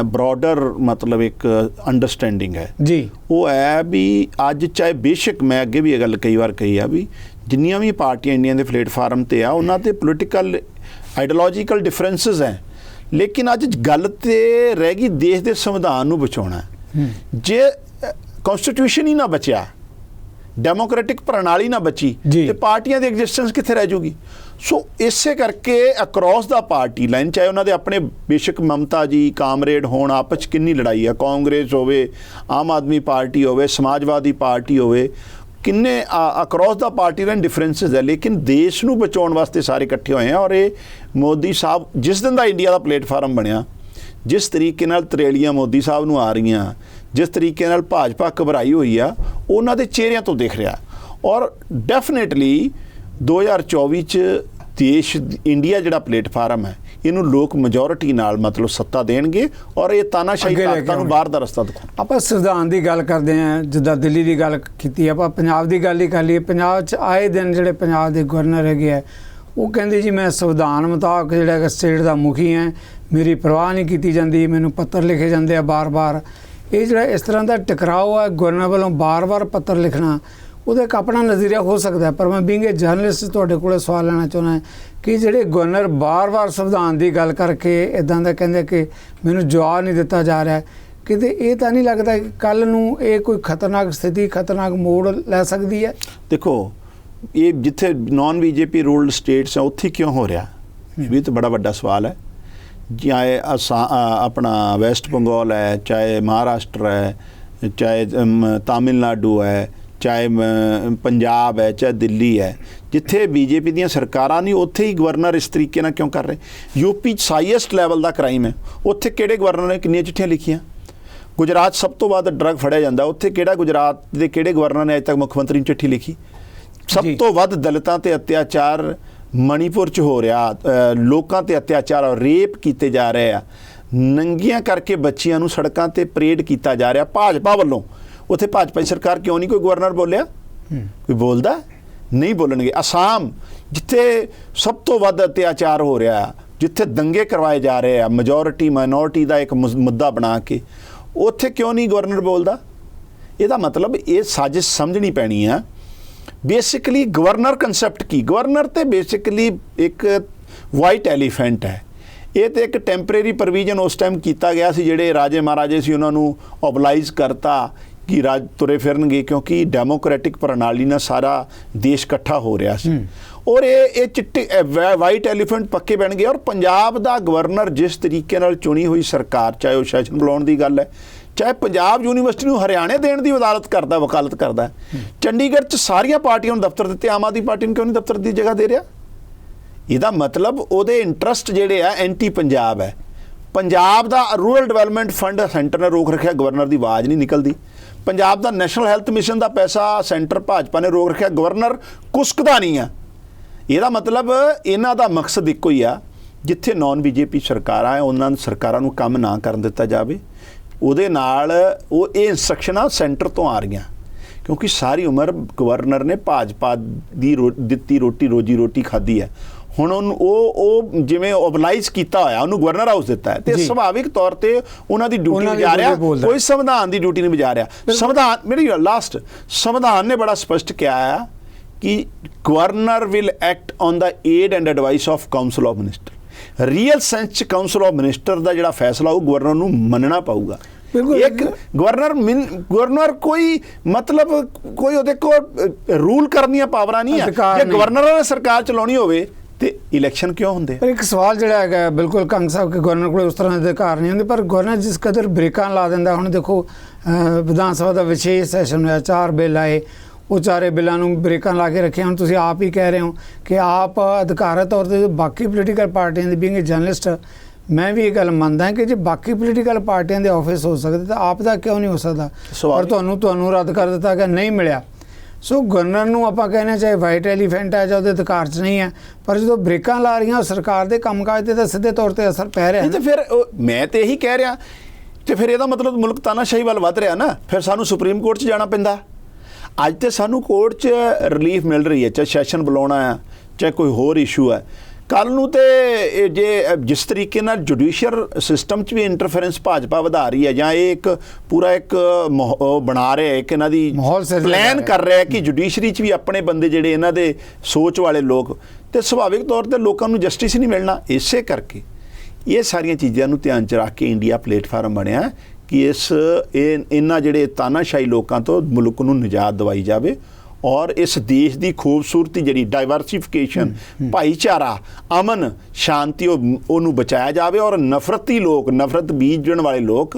ਬਰੋਡਰ ਮਤਲਬ ਇੱਕ ਅੰਡਰਸਟੈਂਡਿੰਗ ਹੈ ਜੀ। ਉਹ ਹੈ ਵੀ ਅੱਜ ਚਾਹੇ ਬੇਸ਼ੱਕ ਮੈਂ ਅੱਗੇ ਵੀ ਇਹ ਗੱਲ ਕਈ ਵਾਰ ਕਹੀ ਆ ਵੀ ਜਿੰਨੀਆਂ ਵੀ ਪਾਰਟੀਆਂ ਇੰਡੀਆ ਦੇ ਪਲੇਟਫਾਰਮ ਤੇ ਆ, ਉਹਨਾਂ ਤੇ ਪੋਲੀਟੀਕਲ ਆਈਡੀਓਲੋਜੀਕਲ ਡਿਫਰੈਂਸਿਸ ਹੈ, ਲੇਕਿਨ ਅੱਜ ਗੱਲ ਤੇ ਰਹਿ ਗਈ ਦੇਸ਼ ਦੇ ਸੰਵਿਧਾਨ ਨੂੰ ਬਚਾਉਣਾ। ਜੇ ਕਨਸਟੀਟਿਊਸ਼ਨ ਹੀ ਨਾ ਬਚਿਆ, ਡੈਮੋਕ੍ਰੈਟਿਕ ਪ੍ਰਣਾਲੀ ਨਾ ਬਚੀ, ਤੇ ਪਾਰਟੀਆਂ ਦੀ ਐਗਜ਼ਿਸਟੈਂਸ ਕਿੱਥੇ ਰਹਿ ਜੂਗੀ। ਸੋ ਇਸੇ ਕਰਕੇ ਅਕ੍ਰੋਸ ਦਾ ਪਾਰਟੀ ਲਾਈਨ, ਚਾਹੇ ਉਹਨਾਂ ਦੇ ਆਪਣੇ ਬੇਸ਼ੱਕ ਮਮਤਾ ਜੀ ਕਾਮਰੇਡ ਹੋਣ, ਆਪਸ 'ਚ ਕਿੰਨੀ ਲੜਾਈ ਆ, ਕਾਂਗਰਸ ਹੋਵੇ, ਆਮ ਆਦਮੀ ਪਾਰਟੀ ਹੋਵੇ, ਸਮਾਜਵਾਦੀ ਪਾਰਟੀ ਹੋਵੇ, ਕਿੰਨੇ ਅਕ੍ਰੋਸ ਦਾ ਪਾਰਟੀ ਲਾਈਨ ਡਿਫਰੈਂਸਿਸ ਹੈ, ਲੇਕਿਨ ਦੇਸ਼ ਨੂੰ ਬਚਾਉਣ ਵਾਸਤੇ ਸਾਰੇ ਇਕੱਠੇ ਹੋਏ ਆ। ਔਰ ਇਹ ਮੋਦੀ ਸਾਹਿਬ ਜਿਸ ਦਿਨ ਦਾ ਇੰਡੀਆ ਦਾ ਪਲੇਟਫਾਰਮ ਬਣਿਆ, ਜਿਸ ਤਰੀਕੇ ਨਾਲ ਤਰੇਲੀਆਂ ਮੋਦੀ ਸਾਹਿਬ ਨੂੰ ਆ ਰਹੀਆਂ, ਜਿਸ ਤਰੀਕੇ ਨਾਲ ਭਾਜਪਾ ਘਬਰਾਈ ਹੋਈ ਆ, ਉਹਨਾਂ ਦੇ ਚਿਹਰਿਆਂ ਤੋਂ ਦਿਖ ਰਿਹਾ। ਔਰ ਡੈਫੀਨੇਟਲੀ 2024 'ਚ ਦੇਸ਼ ਇੰਡੀਆ ਜਿਹੜਾ ਪਲੇਟਫਾਰਮ ਹੈ, ਇਹਨੂੰ ਲੋਕ ਮੈਜੋਰਿਟੀ ਨਾਲ ਮਤਲਬ ਸੱਤਾ ਦੇਣਗੇ ਔਰ ਇਹ ਤਾਨਾਸ਼ਾਹੀ ਤਾਕਤਾਂ ਨੂੰ ਬਾਹਰ ਦਾ ਰਸਤਾ ਦਿਖਾਉਣ। ਆਪਾਂ ਸੰਵਿਧਾਨ ਦੀ ਗੱਲ ਕਰਦੇ ਹਾਂ, ਜਿੱਦਾਂ ਦਿੱਲੀ ਦੀ ਗੱਲ ਕੀਤੀ, ਆਪਾਂ ਪੰਜਾਬ ਦੀ ਗੱਲ ਹੀ ਕਰ ਲਈਏ। ਪੰਜਾਬ 'ਚ ਆਏ ਦਿਨ ਜਿਹੜੇ ਪੰਜਾਬ ਦੇ ਗਵਰਨਰ ਹੈਗੇ ਆ, ਉਹ ਕਹਿੰਦੇ ਜੀ ਮੈਂ ਸੰਵਿਧਾਨ ਮੁਤਾਬਕ ਜਿਹੜਾ ਹੈਗਾ ਸਟੇਟ ਦਾ ਮੁਖੀ ਹਾਂ, ਮੇਰੀ ਪਰਵਾਹ ਨਹੀਂ ਕੀਤੀ ਜਾਂਦੀ, ਮੈਨੂੰ ਪੱਤਰ ਲਿਖੇ ਜਾਂਦੇ ਆ ਬਾਰ-ਬਾਰ। ਇਹ ਜਿਹੜਾ ਇਸ ਤਰ੍ਹਾਂ ਦਾ ਟਕਰਾਓ ਹੈ ਗਵਰਨਰ ਵੱਲੋਂ ਬਾਰ-ਬਾਰ ਪੱਤਰ ਲਿਖਣਾ, ਉਹਦਾ ਇੱਕ ਆਪਣਾ ਨਜ਼ਰੀਆ ਹੋ ਸਕਦਾ। ਪਰ ਮੈਂ ਬੀਇੰਗ ਏ ਜਰਨਲਿਸਟ ਤੁਹਾਡੇ ਕੋਲ ਸਵਾਲ ਲੈਣਾ ਚਾਹੁੰਦਾ ਕਿ ਜਿਹੜੇ ਗਵਰਨਰ ਬਾਰ-ਬਾਰ ਸੰਵਿਧਾਨ ਦੀ ਗੱਲ ਕਰਕੇ ਇੱਦਾਂ ਦਾ ਕਹਿੰਦੇ ਕਿ ਮੈਨੂੰ ਜਵਾਬ ਨਹੀਂ ਦਿੱਤਾ ਜਾ ਰਿਹਾ, ਕਿਤੇ ਇਹ ਤਾਂ ਨਹੀਂ ਲੱਗਦਾ ਕਿ ਕੱਲ੍ਹ ਨੂੰ ਇਹ ਕੋਈ ਖਤਰਨਾਕ ਸਥਿਤੀ, ਖਤਰਨਾਕ ਮੋੜ ਲੈ ਸਕਦੀ ਹੈ? ਦੇਖੋ, ਇਹ ਜਿੱਥੇ ਨਾਨ ਬੀਜੇਪੀ ਰੂਲਡ ਸਟੇਟਸ ਹੈ ਉੱਥੇ ਕਿਉਂ ਹੋ ਰਿਹਾ, ਇਹ ਵੀ ਤਾਂ ਬੜਾ ਵੱਡਾ ਸਵਾਲ ਹੈ। ਚਾਹੇ ਆਪਣਾ ਵੈਸਟ ਬੰਗਾਲ ਹੈ, ਚਾਹੇ ਮਹਾਰਾਸ਼ਟਰ ਹੈ, ਚਾਹੇ ਤਾਮਿਲਨਾਡੂ ਹੈ, ਚਾਹੇ ਪੰਜਾਬ ਹੈ, ਚਾਹੇ ਦਿੱਲੀ ਹੈ, ਜਿੱਥੇ ਬੀਜੇਪੀ ਦੀਆਂ ਸਰਕਾਰਾਂ ਨਹੀਂ, ਉੱਥੇ ਹੀ ਗਵਰਨਰ ਇਸ ਤਰੀਕੇ ਨਾਲ ਕਿਉਂ ਕਰ ਰਹੇ? ਯੂਪੀ 'ਚ ਹਾਈਐਸਟ ਲੈਵਲ ਦਾ ਕ੍ਰਾਈਮ ਹੈ, ਉੱਥੇ ਕਿਹੜੇ ਗਵਰਨਰ ਨੇ ਕਿੰਨੀਆਂ ਚਿੱਠੀਆਂ ਲਿਖੀਆਂ? ਗੁਜਰਾਤ ਸਭ ਤੋਂ ਵੱਧ ਡਰੱਗ ਫੜਿਆ ਜਾਂਦਾ, ਉੱਥੇ ਕਿਹੜਾ ਗੁਜਰਾਤ ਦੇ ਕਿਹੜੇ ਗਵਰਨਰ ਨੇ ਅਜੇ ਤੱਕ ਮੁੱਖ ਮੰਤਰੀ ਨੂੰ ਚਿੱਠੀ ਲਿਖੀ? ਸਭ ਤੋਂ ਵੱਧ ਦਲਿਤਾਂ ਤੇ ਅਤਿਆਚਾਰ ਮਣੀਪੁਰ 'ਚ ਹੋ ਰਿਹਾ, ਲੋਕਾਂ ਤੇ ਅਤਿਆਚਾਰ ਔਰ ਰੇਪ ਕੀਤੇ ਜਾ ਰਹੇ ਆ, ਨੰਗੀਆਂ ਕਰਕੇ ਬੱਚੀਆਂ ਨੂੰ ਸੜਕਾਂ ਤੇ ਪਰੇਡ ਕੀਤਾ ਜਾ ਰਿਹਾ ਭਾਜਪਾ ਵੱਲੋਂ। ਉੱਥੇ ਭਾਜਪਾ ਦੀ ਸਰਕਾਰ ਕਿਉਂ ਨਹੀਂ ਕੋਈ ਗਵਰਨਰ ਬੋਲਿਆ? ਕੋਈ ਬੋਲਦਾ ਨਹੀਂ? ਬੋਲਣਗੇ। ਅਸਾਮ ਜਿੱਥੇ ਸਭ ਤੋਂ ਵੱਧ ਅਤਿਆਚਾਰ ਹੋ ਰਿਹਾ, ਜਿੱਥੇ ਦੰਗੇ ਕਰਵਾਏ ਜਾ ਰਹੇ ਆ ਮੈਜੋਰਿਟੀ ਮਾਈਨੋਰਿਟੀ ਦਾ ਇੱਕ ਮੁੱਦਾ ਬਣਾ ਕੇ, ਉੱਥੇ ਕਿਉਂ ਨਹੀਂ ਗਵਰਨਰ ਬੋਲਦਾ? ਇਹਦਾ ਮਤਲਬ ਇਹ ਸਾਜ਼ਿਸ਼ ਸਮਝਣੀ ਪੈਣੀ ਆ। ਬੇਸਿਕਲੀ ਗਵਰਨਰ ਕਨਸੈਪਟ ਕੀ, ਗਵਰਨਰ ਤੇ ਬੇਸਿਕਲੀ ਇੱਕ ਵਾਈਟ ਐਲੀਫੈਂਟ ਹੈ। ਇਹ ਤੇ ਇੱਕ ਟੈਂਪਰੇਰੀ ਪ੍ਰੋਵੀਜ਼ਨ ਉਸ ਟਾਈਮ ਕੀਤਾ ਗਿਆ ਸੀ, ਜਿਹੜੇ ਰਾਜੇ ਮਹਾਰਾਜੇ ਸੀ ਉਹਨਾਂ ਨੂੰ ਓਬਲਾਈਜ਼ ਕਰਤਾ ਕਿ ਰਾਜ ਤੁਰੇ ਫਿਰਨਗੇ, ਕਿਉਂਕਿ ਡੈਮੋਕ੍ਰੈਟਿਕ ਪ੍ਰਣਾਲੀ ਨਾਲ ਸਾਰਾ ਦੇਸ਼ ਇਕੱਠਾ ਹੋ ਰਿਹਾ ਸੀ। ਔਰ ਇਹ ਚਿੱਟੇ ਵਾਈਟ ਐਲੀਫੈਂਟ ਪੱਕੇ ਬਣ ਗਏ। ਔਰ ਪੰਜਾਬ ਦਾ ਗਵਰਨਰ ਜਿਸ ਤਰੀਕੇ ਨਾਲ ਚੁਣੀ ਹੋਈ ਸਰਕਾਰ, ਚਾਹੇ ਉਹ ਸੈਸ਼ਨ ਬੁਲਾਉਣ ਦੀ ਗੱਲ ਹੈ, ਚਾਹੇ ਪੰਜਾਬ ਯੂਨੀਵਰਸਿਟੀ ਨੂੰ ਹਰਿਆਣੇ ਦੇਣ ਦੀ ਵਕਾਲਤ ਕਰਦਾ, ਚੰਡੀਗੜ੍ਹ 'ਚ ਸਾਰੀਆਂ ਪਾਰਟੀਆਂ ਨੂੰ ਦਫ਼ਤਰ ਦਿੱਤੇ, ਆਮ ਆਦਮੀ ਪਾਰਟੀ ਨੂੰ ਕਿਉਂ ਨਹੀਂ ਦਫ਼ਤਰ ਦੀ ਜਗ੍ਹਾ ਦੇ ਰਿਹਾ? ਇਹਦਾ ਮਤਲਬ ਉਹਦੇ ਇੰਟਰਸਟ ਜਿਹੜੇ ਆ ਐਂਟੀ ਪੰਜਾਬ ਹੈ। ਪੰਜਾਬ ਦਾ ਰੂਰਲ ਡਿਵੈਲਪਮੈਂਟ ਫੰਡ ਸੈਂਟਰ ਨੇ ਰੋਕ ਰੱਖਿਆ, ਗਵਰਨਰ ਦੀ ਆਵਾਜ਼ ਨਹੀਂ ਨਿਕਲਦੀ। ਪੰਜਾਬ ਦਾ ਨੈਸ਼ਨਲ ਹੈਲਥ ਮਿਸ਼ਨ ਦਾ ਪੈਸਾ ਸੈਂਟਰ ਭਾਜਪਾ ਨੇ ਰੋਕ ਰੱਖਿਆ, ਗਵਰਨਰ ਕੁਸਕਦਾ ਨਹੀਂ ਆ। ਇਹਦਾ ਮਤਲਬ ਇਹਨਾਂ ਦਾ ਮਕਸਦ ਇੱਕੋ ਹੀ ਆ, ਜਿੱਥੇ ਨਾਨ ਬੀਜੇਪੀ ਸਰਕਾਰਾਂ ਹੈ ਉਹਨਾਂ ਸਰਕਾਰਾਂ ਨੂੰ ਕੰਮ ਨਾ ਕਰਨ ਦਿੱਤਾ ਜਾਵੇ। ਉਹਦੇ ਨਾਲ ਉਹ ਇਹ ਇੰਸਟਰਕਸ਼ਨਾਂ ਸੈਂਟਰ ਤੋਂ ਆ ਰਹੀਆਂ, ਕਿਉਂਕਿ ਸਾਰੀ ਉਮਰ ਗਵਰਨਰ ਨੇ ਭਾਜਪਾ ਦੀ ਦਿੱਤੀ ਰੋਟੀ ਰੋਜੀ ਰੋਟੀ ਖਾਧੀ ਹੈ। ਹੁਣ ਉਹਨੂੰ ਉਹ ਜਿਵੇਂ ਓਬਲਾਈਜ਼ ਕੀਤਾ ਹੋਇਆ, ਉਹਨੂੰ ਗਵਰਨਰ ਹਾਊਸ ਦਿੱਤਾ ਹੈ, ਤੇ ਸੁਭਾਵਿਕ ਤੌਰ ਤੇ ਉਹਨਾਂ ਦੀ ਡਿਊਟੀ ਵਜਾ ਰਿਹਾ, ਕੋਈ ਸੰਵਿਧਾਨ ਦੀ ਡਿਊਟੀ ਨਹੀਂ ਵਜਾ ਰਿਹਾ। ਸੰਵਿਧਾਨ ਮੇਰੀ ਲਾਸਟ ਸੰਵਿਧਾਨ ਨੇ ਬੜਾ ਸਪਸ਼ਟ ਕਿਹਾ ਹੈ ਕਿ governor will act on the aid and advice of council of minister. Real sense 'ਚ ਕਾਉਂਸਲ ਆਫ ਮਿਨਿਸਟਰ ਦਾ ਜਿਹੜਾ ਫੈਸਲਾ ਉਹ ਗਵਰਨਰ ਨੂੰ ਮੰਨਣਾ ਪਊਗਾ। ਇੱਕ ਗਵਰਨਰ ਕੋਈ ਮਤਲਬ ਕੋਈ ਉਹਦੇ ਕੋਲ ਰੂਲ ਕਰਨ ਦੀਆਂ ਪਾਵਰਾਂ ਨਹੀਂ ਆ। ਜੇ ਗਵਰਨਰ ਨੇ ਸਰਕਾਰ ਚਲਾਉਣੀ ਹੋਵੇ ਤੇ ਇਲੈਕਸ਼ਨ ਕਿਉਂ ਹੁੰਦੇ? ਪਰ ਇੱਕ ਸਵਾਲ ਜਿਹੜਾ ਹੈਗਾ ਬਿਲਕੁਲ ਕੰਗ ਸਾਹਿਬ ਕਿ ਗਵਰਨਰ ਕੋਲ ਉਸ ਤਰ੍ਹਾਂ ਦੇ ਅਧਿਕਾਰ ਨਹੀਂ ਹੁੰਦੇ, ਪਰ ਗਵਰਨਰ ਜਿਸ ਕਦਰ ਬ੍ਰੇਕਾਂ ਲਾ ਦਿੰਦਾ। ਹੁਣ ਦੇਖੋ ਵਿਧਾਨ ਸਭਾ ਦਾ ਵਿਸ਼ੇਸ਼ ਸੈਸ਼ਨ ਹੋਇਆ, 4 ਬਿੱਲ ਆਏ, ਉਹ ਚਾਰੇ ਬਿੱਲਾਂ ਨੂੰ ਬ੍ਰੇਕਾਂ ਲਾ ਕੇ ਰੱਖਿਆ। ਹੁਣ ਤੁਸੀਂ ਆਪ ਹੀ ਕਹਿ ਰਹੇ ਹੋ ਕਿ ਆਪ ਅਧਿਕਾਰਤ ਤੌਰ 'ਤੇ ਬਾਕੀ ਪੋਲੀਟੀਕਲ ਪਾਰਟੀਆਂ ਦੀ ਬੀਇੰਗ ਜਰਨਲਿਸਟ, ਮੈਂ ਵੀ ਇਹ ਗੱਲ ਮੰਨਦਾ ਕਿ ਜੇ ਬਾਕੀ ਪੋਲੀਟੀਕਲ ਪਾਰਟੀਆਂ ਦੇ ਆਫਿਸ ਹੋ ਸਕਦੇ ਤਾਂ ਆਪ ਦਾ ਕਿਉਂ ਨਹੀਂ ਹੋ ਸਕਦਾ? ਪਰ ਤੁਹਾਨੂੰ ਰੱਦ ਕਰ ਦਿੱਤਾ ਕਿ ਨਹੀਂ ਮਿਲਿਆ। ਸੋ ਗਵਰਨਰ ਨੂੰ ਆਪਾਂ ਕਹਿੰਦੇ ਚਾਹੇ ਵਾਈਟ ਐਲੀਫੈਂਟ ਹੈ ਜਾਂ ਉਹਦੇ ਅਧਿਕਾਰ 'ਚ ਨਹੀਂ ਹੈ, ਪਰ ਜਦੋਂ ਬ੍ਰੇਕਾਂ ਲਾ ਰਹੀਆਂ ਉਹ ਸਰਕਾਰ ਦੇ ਕੰਮਕਾਜ 'ਤੇ ਤਾਂ ਸਿੱਧੇ ਤੌਰ 'ਤੇ ਅਸਰ ਪੈ ਰਿਹਾ। ਤੇ ਫਿਰ ਮੈਂ ਤਾਂ ਇਹੀ ਕਹਿ ਰਿਹਾ, ਤੇ ਫਿਰ ਇਹਦਾ ਮਤਲਬ ਮੁਲਕ ਤਾਨਾਸ਼ਾਹੀ ਵੱਲ ਵੱਧ ਰਿਹਾ ਨਾ। ਫਿਰ ਸਾਨੂੰ ਸੁਪਰੀਮ ਕੋਰਟ 'ਚ ਜਾਣਾ ਪੈਂਦਾ। ਅੱਜ ਤੇ ਸਾਨੂੰ ਕੋਰਟ 'ਚ ਰਿਲੀਫ ਮਿਲ ਰਹੀ ਹੈ, ਚਾਹੇ ਸੈਸ਼ਨ ਬੁਲਾਉਣਾ ਹੈ, ਚਾਹੇ ਕੋਈ ਹੋਰ ਇਸ਼ੂ ਹੈ। ਕੱਲ੍ਹ ਨੂੰ ਤੇ ਜੇ ਜਿਸ ਤਰੀਕੇ ਨਾਲ ਜੁਡੀਸ਼ੀਅਲ ਸਿਸਟਮ 'ਚ ਵੀ ਇੰਟਰਫੇਰੈਂਸ ਭਾਜਪਾ ਵਧਾ ਰਹੀ ਹੈ, ਜਾਂ ਇਹ ਇੱਕ ਪੂਰਾ ਇੱਕ ਬਣਾ ਰਿਹਾ ਇੱਕ ਇਹਨਾਂ ਦੀ ਪਲਾਨ ਕਰ ਰਿਹਾ ਕਿ ਜੁਡੀਸ਼ਰੀ 'ਚ ਵੀ ਆਪਣੇ ਬੰਦੇ ਜਿਹੜੇ ਇਹਨਾਂ ਦੇ ਸੋਚ ਵਾਲੇ ਲੋਕ, ਤੇ ਸੁਭਾਵਿਕ ਤੌਰ 'ਤੇ ਲੋਕਾਂ ਨੂੰ ਜਸਟਿਸ ਹੀ ਨਹੀਂ ਮਿਲਣਾ। ਇਸੇ ਕਰਕੇ ਇਹ ਸਾਰੀਆਂ ਚੀਜ਼ਾਂ ਨੂੰ ਧਿਆਨ 'ਚ ਰੱਖ ਕੇ ਇੰਡੀਆ ਪਲੇਟਫਾਰਮ ਬਣਿਆ ਕਿ ਇਹਨਾਂ ਜਿਹੜੇ ਤਾਨਾਸ਼ਾਹੀ ਲੋਕਾਂ ਤੋਂ ਮੁਲਕ ਨੂੰ ਨਿਜਾਤ ਦਿਵਾਈ ਜਾਵੇ, ਔਰ ਇਸ ਦੇਸ਼ ਦੀ ਖੂਬਸੂਰਤੀ ਜਿਹੜੀ ਡਾਈਵਰਸੀਫਿਕੇਸ਼ਨ, ਭਾਈਚਾਰਾ, ਅਮਨ ਸ਼ਾਂਤੀ ਉਹਨੂੰ ਬਚਾਇਆ ਜਾਵੇ, ਔਰ ਨਫ਼ਰਤੀ ਲੋਕ, ਨਫ਼ਰਤ ਬੀਜਣ ਵਾਲੇ ਲੋਕ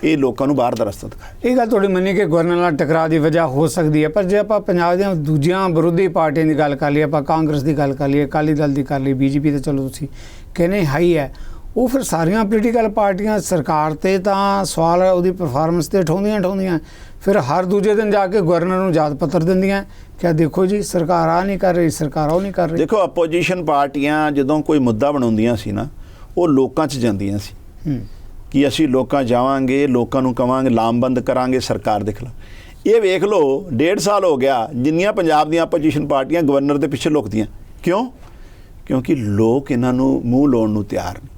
ਇਹ ਲੋਕਾਂ ਨੂੰ ਬਾਹਰ ਦਾ ਰਸਤਾ ਦਿਖਾਏ। ਇਹ ਗੱਲ ਤੁਹਾਡੀ ਮੰਨੀ ਕਿ ਗਵਰਨਰ ਨਾਲ ਟਕਰਾਅ ਦੀ ਵਜ੍ਹਾ ਹੋ ਸਕਦੀ ਹੈ, ਪਰ ਜੇ ਆਪਾਂ ਪੰਜਾਬ ਦੀਆਂ ਦੂਜੀਆਂ ਵਿਰੋਧੀ ਪਾਰਟੀਆਂ ਦੀ ਗੱਲ ਕਰ ਲਈਏ, ਆਪਾਂ ਕਾਂਗਰਸ ਦੀ ਗੱਲ ਕਰ ਲਈਏ, ਅਕਾਲੀ ਦਲ ਦੀ ਕਰ ਲਈ, ਬੀਜੇਪੀ ਤੇ ਚਲੋ ਤੁਸੀਂ ਕਹਿੰਦੇ ਹਾਈ ਹੈ, ਉਹ ਫਿਰ ਸਾਰੀਆਂ ਪੋਲੀਟੀਕਲ ਪਾਰਟੀਆਂ ਸਰਕਾਰ 'ਤੇ ਤਾਂ ਸਵਾਲ ਉਹਦੀ ਪਰਫਾਰਮੈਂਸ 'ਤੇ ਉਠਾਉਂਦੀਆਂ, ਫਿਰ ਹਰ ਦੂਜੇ ਦਿਨ ਜਾ ਕੇ ਗਵਰਨਰ ਨੂੰ ਯਾਦ ਪੱਤਰ ਦਿੰਦੀਆਂ ਕਿ ਦੇਖੋ ਜੀ ਸਰਕਾਰ ਆ ਨਹੀਂ ਕਰ ਰਹੀ, ਸਰਕਾਰ ਉਹ ਨਹੀਂ ਕਰ ਰਹੀ। ਦੇਖੋ ਅਪੋਜੀਸ਼ਨ ਪਾਰਟੀਆਂ ਜਦੋਂ ਕੋਈ ਮੁੱਦਾ ਬਣਾਉਂਦੀਆਂ ਸੀ ਨਾ, ਉਹ ਲੋਕਾਂ 'ਚ ਜਾਂਦੀਆਂ ਸੀ ਕਿ ਅਸੀਂ ਲੋਕਾਂ ਜਾਵਾਂਗੇ, ਲੋਕਾਂ ਨੂੰ ਕਵਾਂਗੇ, ਲਾਮਬੰਦ ਕਰਾਂਗੇ ਸਰਕਾਰ ਦੇ ਖਿਲਾਫ। ਇਹ ਵੇਖ ਲਓ 1.5 ਸਾਲ ਹੋ ਗਿਆ ਜਿੰਨੀਆਂ ਪੰਜਾਬ ਦੀਆਂ ਅਪੋਜੀਸ਼ਨ ਪਾਰਟੀਆਂ ਗਵਰਨਰ ਦੇ ਪਿੱਛੇ ਲੁਕਦੀਆਂ। ਕਿਉਂ? ਕਿਉਂਕਿ ਲੋਕ ਇਹਨਾਂ ਨੂੰ ਮੂੰਹ ਲਾਉਣ ਨੂੰ ਤਿਆਰ ਨਹੀਂ,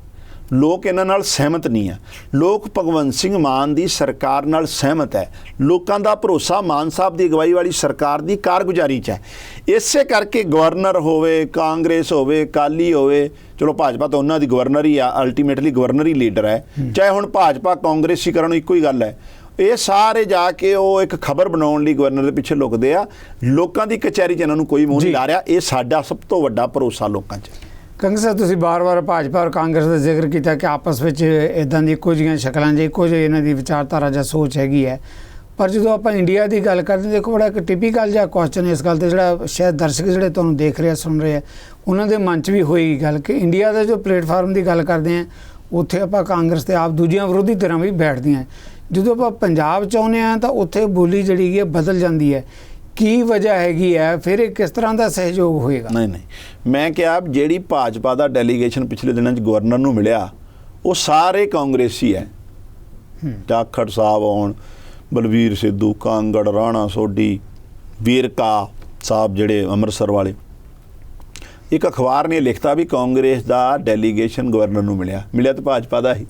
ਲੋਕ ਇਹਨਾਂ ਨਾਲ ਸਹਿਮਤ ਨਹੀਂ ਹੈ। ਲੋਕ ਭਗਵੰਤ ਸਿੰਘ ਮਾਨ ਦੀ ਸਰਕਾਰ ਨਾਲ ਸਹਿਮਤ ਹੈ। ਲੋਕਾਂ ਦਾ ਭਰੋਸਾ ਮਾਨ ਸਾਹਿਬ ਦੀ ਅਗਵਾਈ ਵਾਲੀ ਸਰਕਾਰ ਦੀ ਕਾਰਗੁਜ਼ਾਰੀ 'ਚ ਹੈ। ਇਸੇ ਕਰਕੇ ਗਵਰਨਰ ਹੋਵੇ, ਕਾਂਗਰਸ ਹੋਵੇ, ਅਕਾਲੀ ਹੋਵੇ, ਚਲੋ ਭਾਜਪਾ ਤਾਂ ਉਹਨਾਂ ਦੀ ਗਵਰਨਰ ਹੀ ਆ, ਅਲਟੀਮੇਟਲੀ ਗਵਰਨਰ ਹੀ ਲੀਡਰ ਹੈ, ਚਾਹੇ ਹੁਣ ਭਾਜਪਾ ਕਾਂਗਰਸੀਕਰਨ ਇੱਕੋ ਹੀ ਗੱਲ ਹੈ। ਇਹ ਸਾਰੇ ਜਾ ਕੇ ਉਹ ਇੱਕ ਖਬਰ ਬਣਾਉਣ ਲਈ ਗਵਰਨਰ ਦੇ ਪਿੱਛੇ ਲੁਕਦੇ ਆ। ਲੋਕਾਂ ਦੀ ਕਚਹਿਰੀ 'ਚ ਇਹਨਾਂ ਨੂੰ ਕੋਈ ਮੂੰਹ ਨਹੀਂ ਲਾ ਰਿਹਾ। ਇਹ ਸਾਡਾ ਸਭ ਤੋਂ ਵੱਡਾ ਭਰੋਸਾ ਲੋਕਾਂ 'ਚ। ਕੰਗ ਸਾਹਿਬ ਤੁਸੀਂ ਬਾਰ-ਬਾਰ ਭਾਜਪਾ ਔਰ ਕਾਂਗਰਸ ਦਾ ਜ਼ਿਕਰ ਕੀਤਾ ਕਿ ਆਪਸ ਵਿੱਚ ਇੱਦਾਂ ਦੀ ਇੱਕੋ ਜਿਹੀਆਂ ਸ਼ਕਲਾਂ ਜਾਂ ਇੱਕੋ ਜਿਹੀ ਇਹਨਾਂ ਦੀ ਵਿਚਾਰਧਾਰਾ ਜਾਂ ਸੋਚ ਹੈਗੀ ਹੈ, ਪਰ ਜਦੋਂ ਆਪਾਂ ਇੰਡੀਆ ਦੀ ਗੱਲ ਕਰਦੇ ਦੇਖੋ ਬੜਾ ਇੱਕ ਟਿਪੀਕਲ ਜਿਹਾ ਕੁਐਸਚਨ ਇਸ ਗੱਲ 'ਤੇ ਜਿਹੜਾ ਸ਼ਾਇਦ ਦਰਸ਼ਕ ਜਿਹੜੇ ਤੁਹਾਨੂੰ ਦੇਖ ਰਹੇ ਸੁਣ ਰਹੇ ਆ ਉਹਨਾਂ ਦੇ ਮਨ 'ਚ ਵੀ ਹੋਏਗੀ ਗੱਲ ਕਿ ਇੰਡੀਆ ਦਾ ਜੋ ਪਲੇਟਫਾਰਮ ਦੀ ਗੱਲ ਕਰਦੇ ਹਾਂ ਉੱਥੇ ਆਪਾਂ ਕਾਂਗਰਸ ਤੇ ਆਪ ਦੂਜੀਆਂ ਵਿਰੋਧੀ ਧਿਰਾਂ ਵੀ ਬੈਠਦੀਆਂ। ਜਦੋਂ ਆਪਾਂ ਪੰਜਾਬ ਚਾਹੁੰਦੇ ਹਾਂ ਤਾਂ ਉੱਥੇ ਬੋਲੀ ਜਿਹੜੀ ਹੈ ਬਦਲ ਜਾਂਦੀ ਹੈ। ਕੀ ਵਜ੍ਹਾ ਹੈਗੀ ਹੈ? ਫਿਰ ਇਹ ਕਿਸ ਤਰ੍ਹਾਂ ਦਾ ਸਹਿਯੋਗ ਹੋਏਗਾ? ਨਹੀਂ, ਮੈਂ ਕਿਹਾ ਜਿਹੜੀ ਭਾਜਪਾ ਦਾ ਡੈਲੀਗੇਸ਼ਨ ਪਿਛਲੇ ਦਿਨਾਂ 'ਚ ਗਵਰਨਰ ਨੂੰ ਮਿਲਿਆ ਉਹ ਸਾਰੇ ਕਾਂਗਰਸੀ ਹੈ। ਜਾਖੜ ਸਾਹਿਬ ਆਉਣ, ਬਲਵੀਰ ਸਿੱਧੂ, ਕਾਂਗੜ, ਰਾਣਾ ਸੋਢੀ, ਵੇਰਕਾ ਸਾਹਿਬ ਜਿਹੜੇ ਅੰਮ੍ਰਿਤਸਰ ਵਾਲੇ। ਇੱਕ ਅਖਬਾਰ ਨੇ ਲਿਖਤਾ ਵੀ ਕਾਂਗਰਸ ਦਾ ਡੈਲੀਗੇਸ਼ਨ ਗਵਰਨਰ ਨੂੰ ਮਿਲਿਆ ਤਾਂ ਭਾਜਪਾ ਦਾ ਹੀ।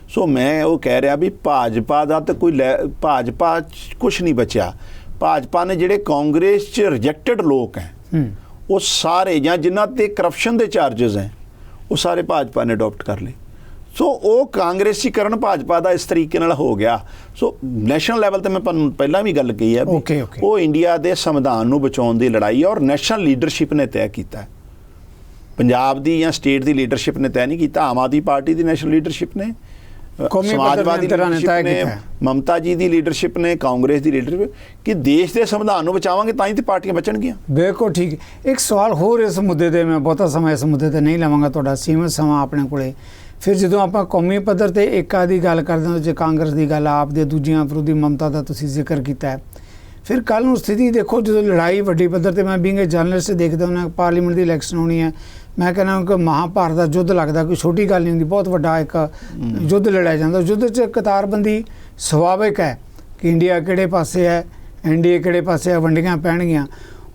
ਸੋ ਮੈਂ ਉਹ ਕਹਿ ਰਿਹਾ ਵੀ ਭਾਜਪਾ ਦਾ ਤਾਂ ਭਾਜਪਾ 'ਚ ਕੁਛ ਨਹੀਂ ਬਚਿਆ। ਭਾਜਪਾ ਨੇ ਜਿਹੜੇ ਕਾਂਗਰਸ 'ਚ ਰਿਜੈਕਟਡ ਲੋਕ ਹੈ ਉਹ ਸਾਰੇ, ਜਾਂ ਜਿਨ੍ਹਾਂ ਤੇ ਕਰਪਸ਼ਨ ਦੇ ਚਾਰजेस ਹੈ, ਉਹ ਸਾਰੇ ਭਾਜਪਾ ਨੇ ਅਡਾਪਟ ਕਰ ਲਏ। ਸੋ ਉਹ ਕਾਂਗਰਸੀਕਰਨ ਭਾਜਪਾ ਦਾ ਇਸ ਤਰੀਕੇ ਨਾਲ ਹੋ ਗਿਆ। ਸੋ ਨੈਸ਼ਨਲ ਲੈਵਲ ਤੇ ਮੈਂ ਤੁਹਾਨੂੰ ਪਹਿਲਾਂ ਵੀ ਗੱਲ ਕਹੀ ਹੈ ਵੀ ਉਹ ਇੰਡੀਆ ਦੇ ਸੰਵਿਧਾਨ ਨੂੰ ਬਚਾਉਣ ਦੀ ਲੜਾਈ ਹੈ, ਔਰ ਨੈਸ਼ਨਲ ਲੀਡਰਸ਼ਿਪ ਨੇ ਤੈਅ ਕੀਤਾ ਹੈ। ਪੰਜਾਬ ਦੀ ਜਾਂ ਸਟੇਟ ਦੀ ਲੀਡਰਸ਼ਿਪ ਨੇ ਤੈਅ ਨਹੀਂ ਕੀਤਾ, ਆਮ ਆਦਮੀ ਪਾਰਟੀ ਦੀ ਨੈਸ਼ਨਲ ਲੀਡਰਸ਼ਿਪ ਨੇ, ਸਮਾਜਵਾਦੀ ਲੀਡਰਸ਼ਿਪ ਨੇ, ਮਮਤਾ ਜੀ ਦੀ ਲੀਡਰਸ਼ਿਪ ਨੇ, ਕਾਂਗਰਸ ਦੀ ਲੀਡਰਸ਼ਿਪ, ਕਿ ਦੇਸ਼ ਦੇ ਸੰਵਿਧਾਨ ਨੂੰ ਬਚਾਵਾਂਗੇ ਤਾਂ ਹੀ ਤੇ ਪਾਰਟੀਆਂ ਬਚਣਗੀਆਂ। ਬਿਲਕੁਲ ਠੀਕ। ਇੱਕ ਸਵਾਲ ਹੋਰ ਇਸ ਮੁੱਦੇ 'ਤੇ, ਮੈਂ ਬਹੁਤਾ ਸਮਾਂ ਇਸ ਮੁੱਦੇ 'ਤੇ ਨਹੀਂ ਲਵਾਂਗਾ, ਤੁਹਾਡਾ ਸੀਮਤ ਸਮਾਂ ਆਪਣੇ ਕੋਲੇ। ਫਿਰ ਜਦੋਂ ਆਪਾਂ ਕੌਮੀ ਪੱਧਰ 'ਤੇ ਏਕਾ ਦੀ ਗੱਲ ਕਰਦੇ ਹਾਂ, ਜੇ ਕਾਂਗਰਸ ਦੀ ਗੱਲ, ਆਪ ਦੇ ਦੂਜੀਆਂ ਵਿਰੋਧੀ ਮਮਤਾ ਦਾ ਤੁਸੀਂ ਜ਼ਿਕਰ ਕੀਤਾ ਹੈ, ਫਿਰ ਕੱਲ੍ਹ ਨੂੰ ਸਥਿਤੀ ਦੇਖੋ, ਜਦੋਂ ਲੜਾਈ ਵੱਡੀ ਪੱਧਰ 'ਤੇ, ਮੈਂ ਬੀਇੰਗ ਏ ਜਰਨਲਿਸਟ ਦੇਖਦਾ ਹੁੰਦਾ, ਪਾਰਲੀਮੈਂਟ ਦੀ ਇਲੈਕਸ਼ਨ ਹੋਣੀ ਹੈ, ਮੈਂ ਕਹਿੰਦਾ ਕਿ ਮਹਾਂਭਾਰਤ ਦਾ ਯੁੱਧ ਲੱਗਦਾ, ਕੋਈ ਛੋਟੀ ਗੱਲ ਨਹੀਂ ਹੁੰਦੀ, ਬਹੁਤ ਵੱਡਾ ਇੱਕ ਯੁੱਧ ਲੜਿਆ ਜਾਂਦਾ। ਯੁੱਧ 'ਚ ਕਤਾਰਬੰਦੀ ਸੁਭਾਵਿਕ ਹੈ ਕਿ ਇੰਡੀਆ ਕਿਹੜੇ ਪਾਸੇ ਹੈ, NDA ਕਿਹੜੇ ਪਾਸੇ ਹੈ, ਵੰਡੀਆਂ ਪੈਣਗੀਆਂ।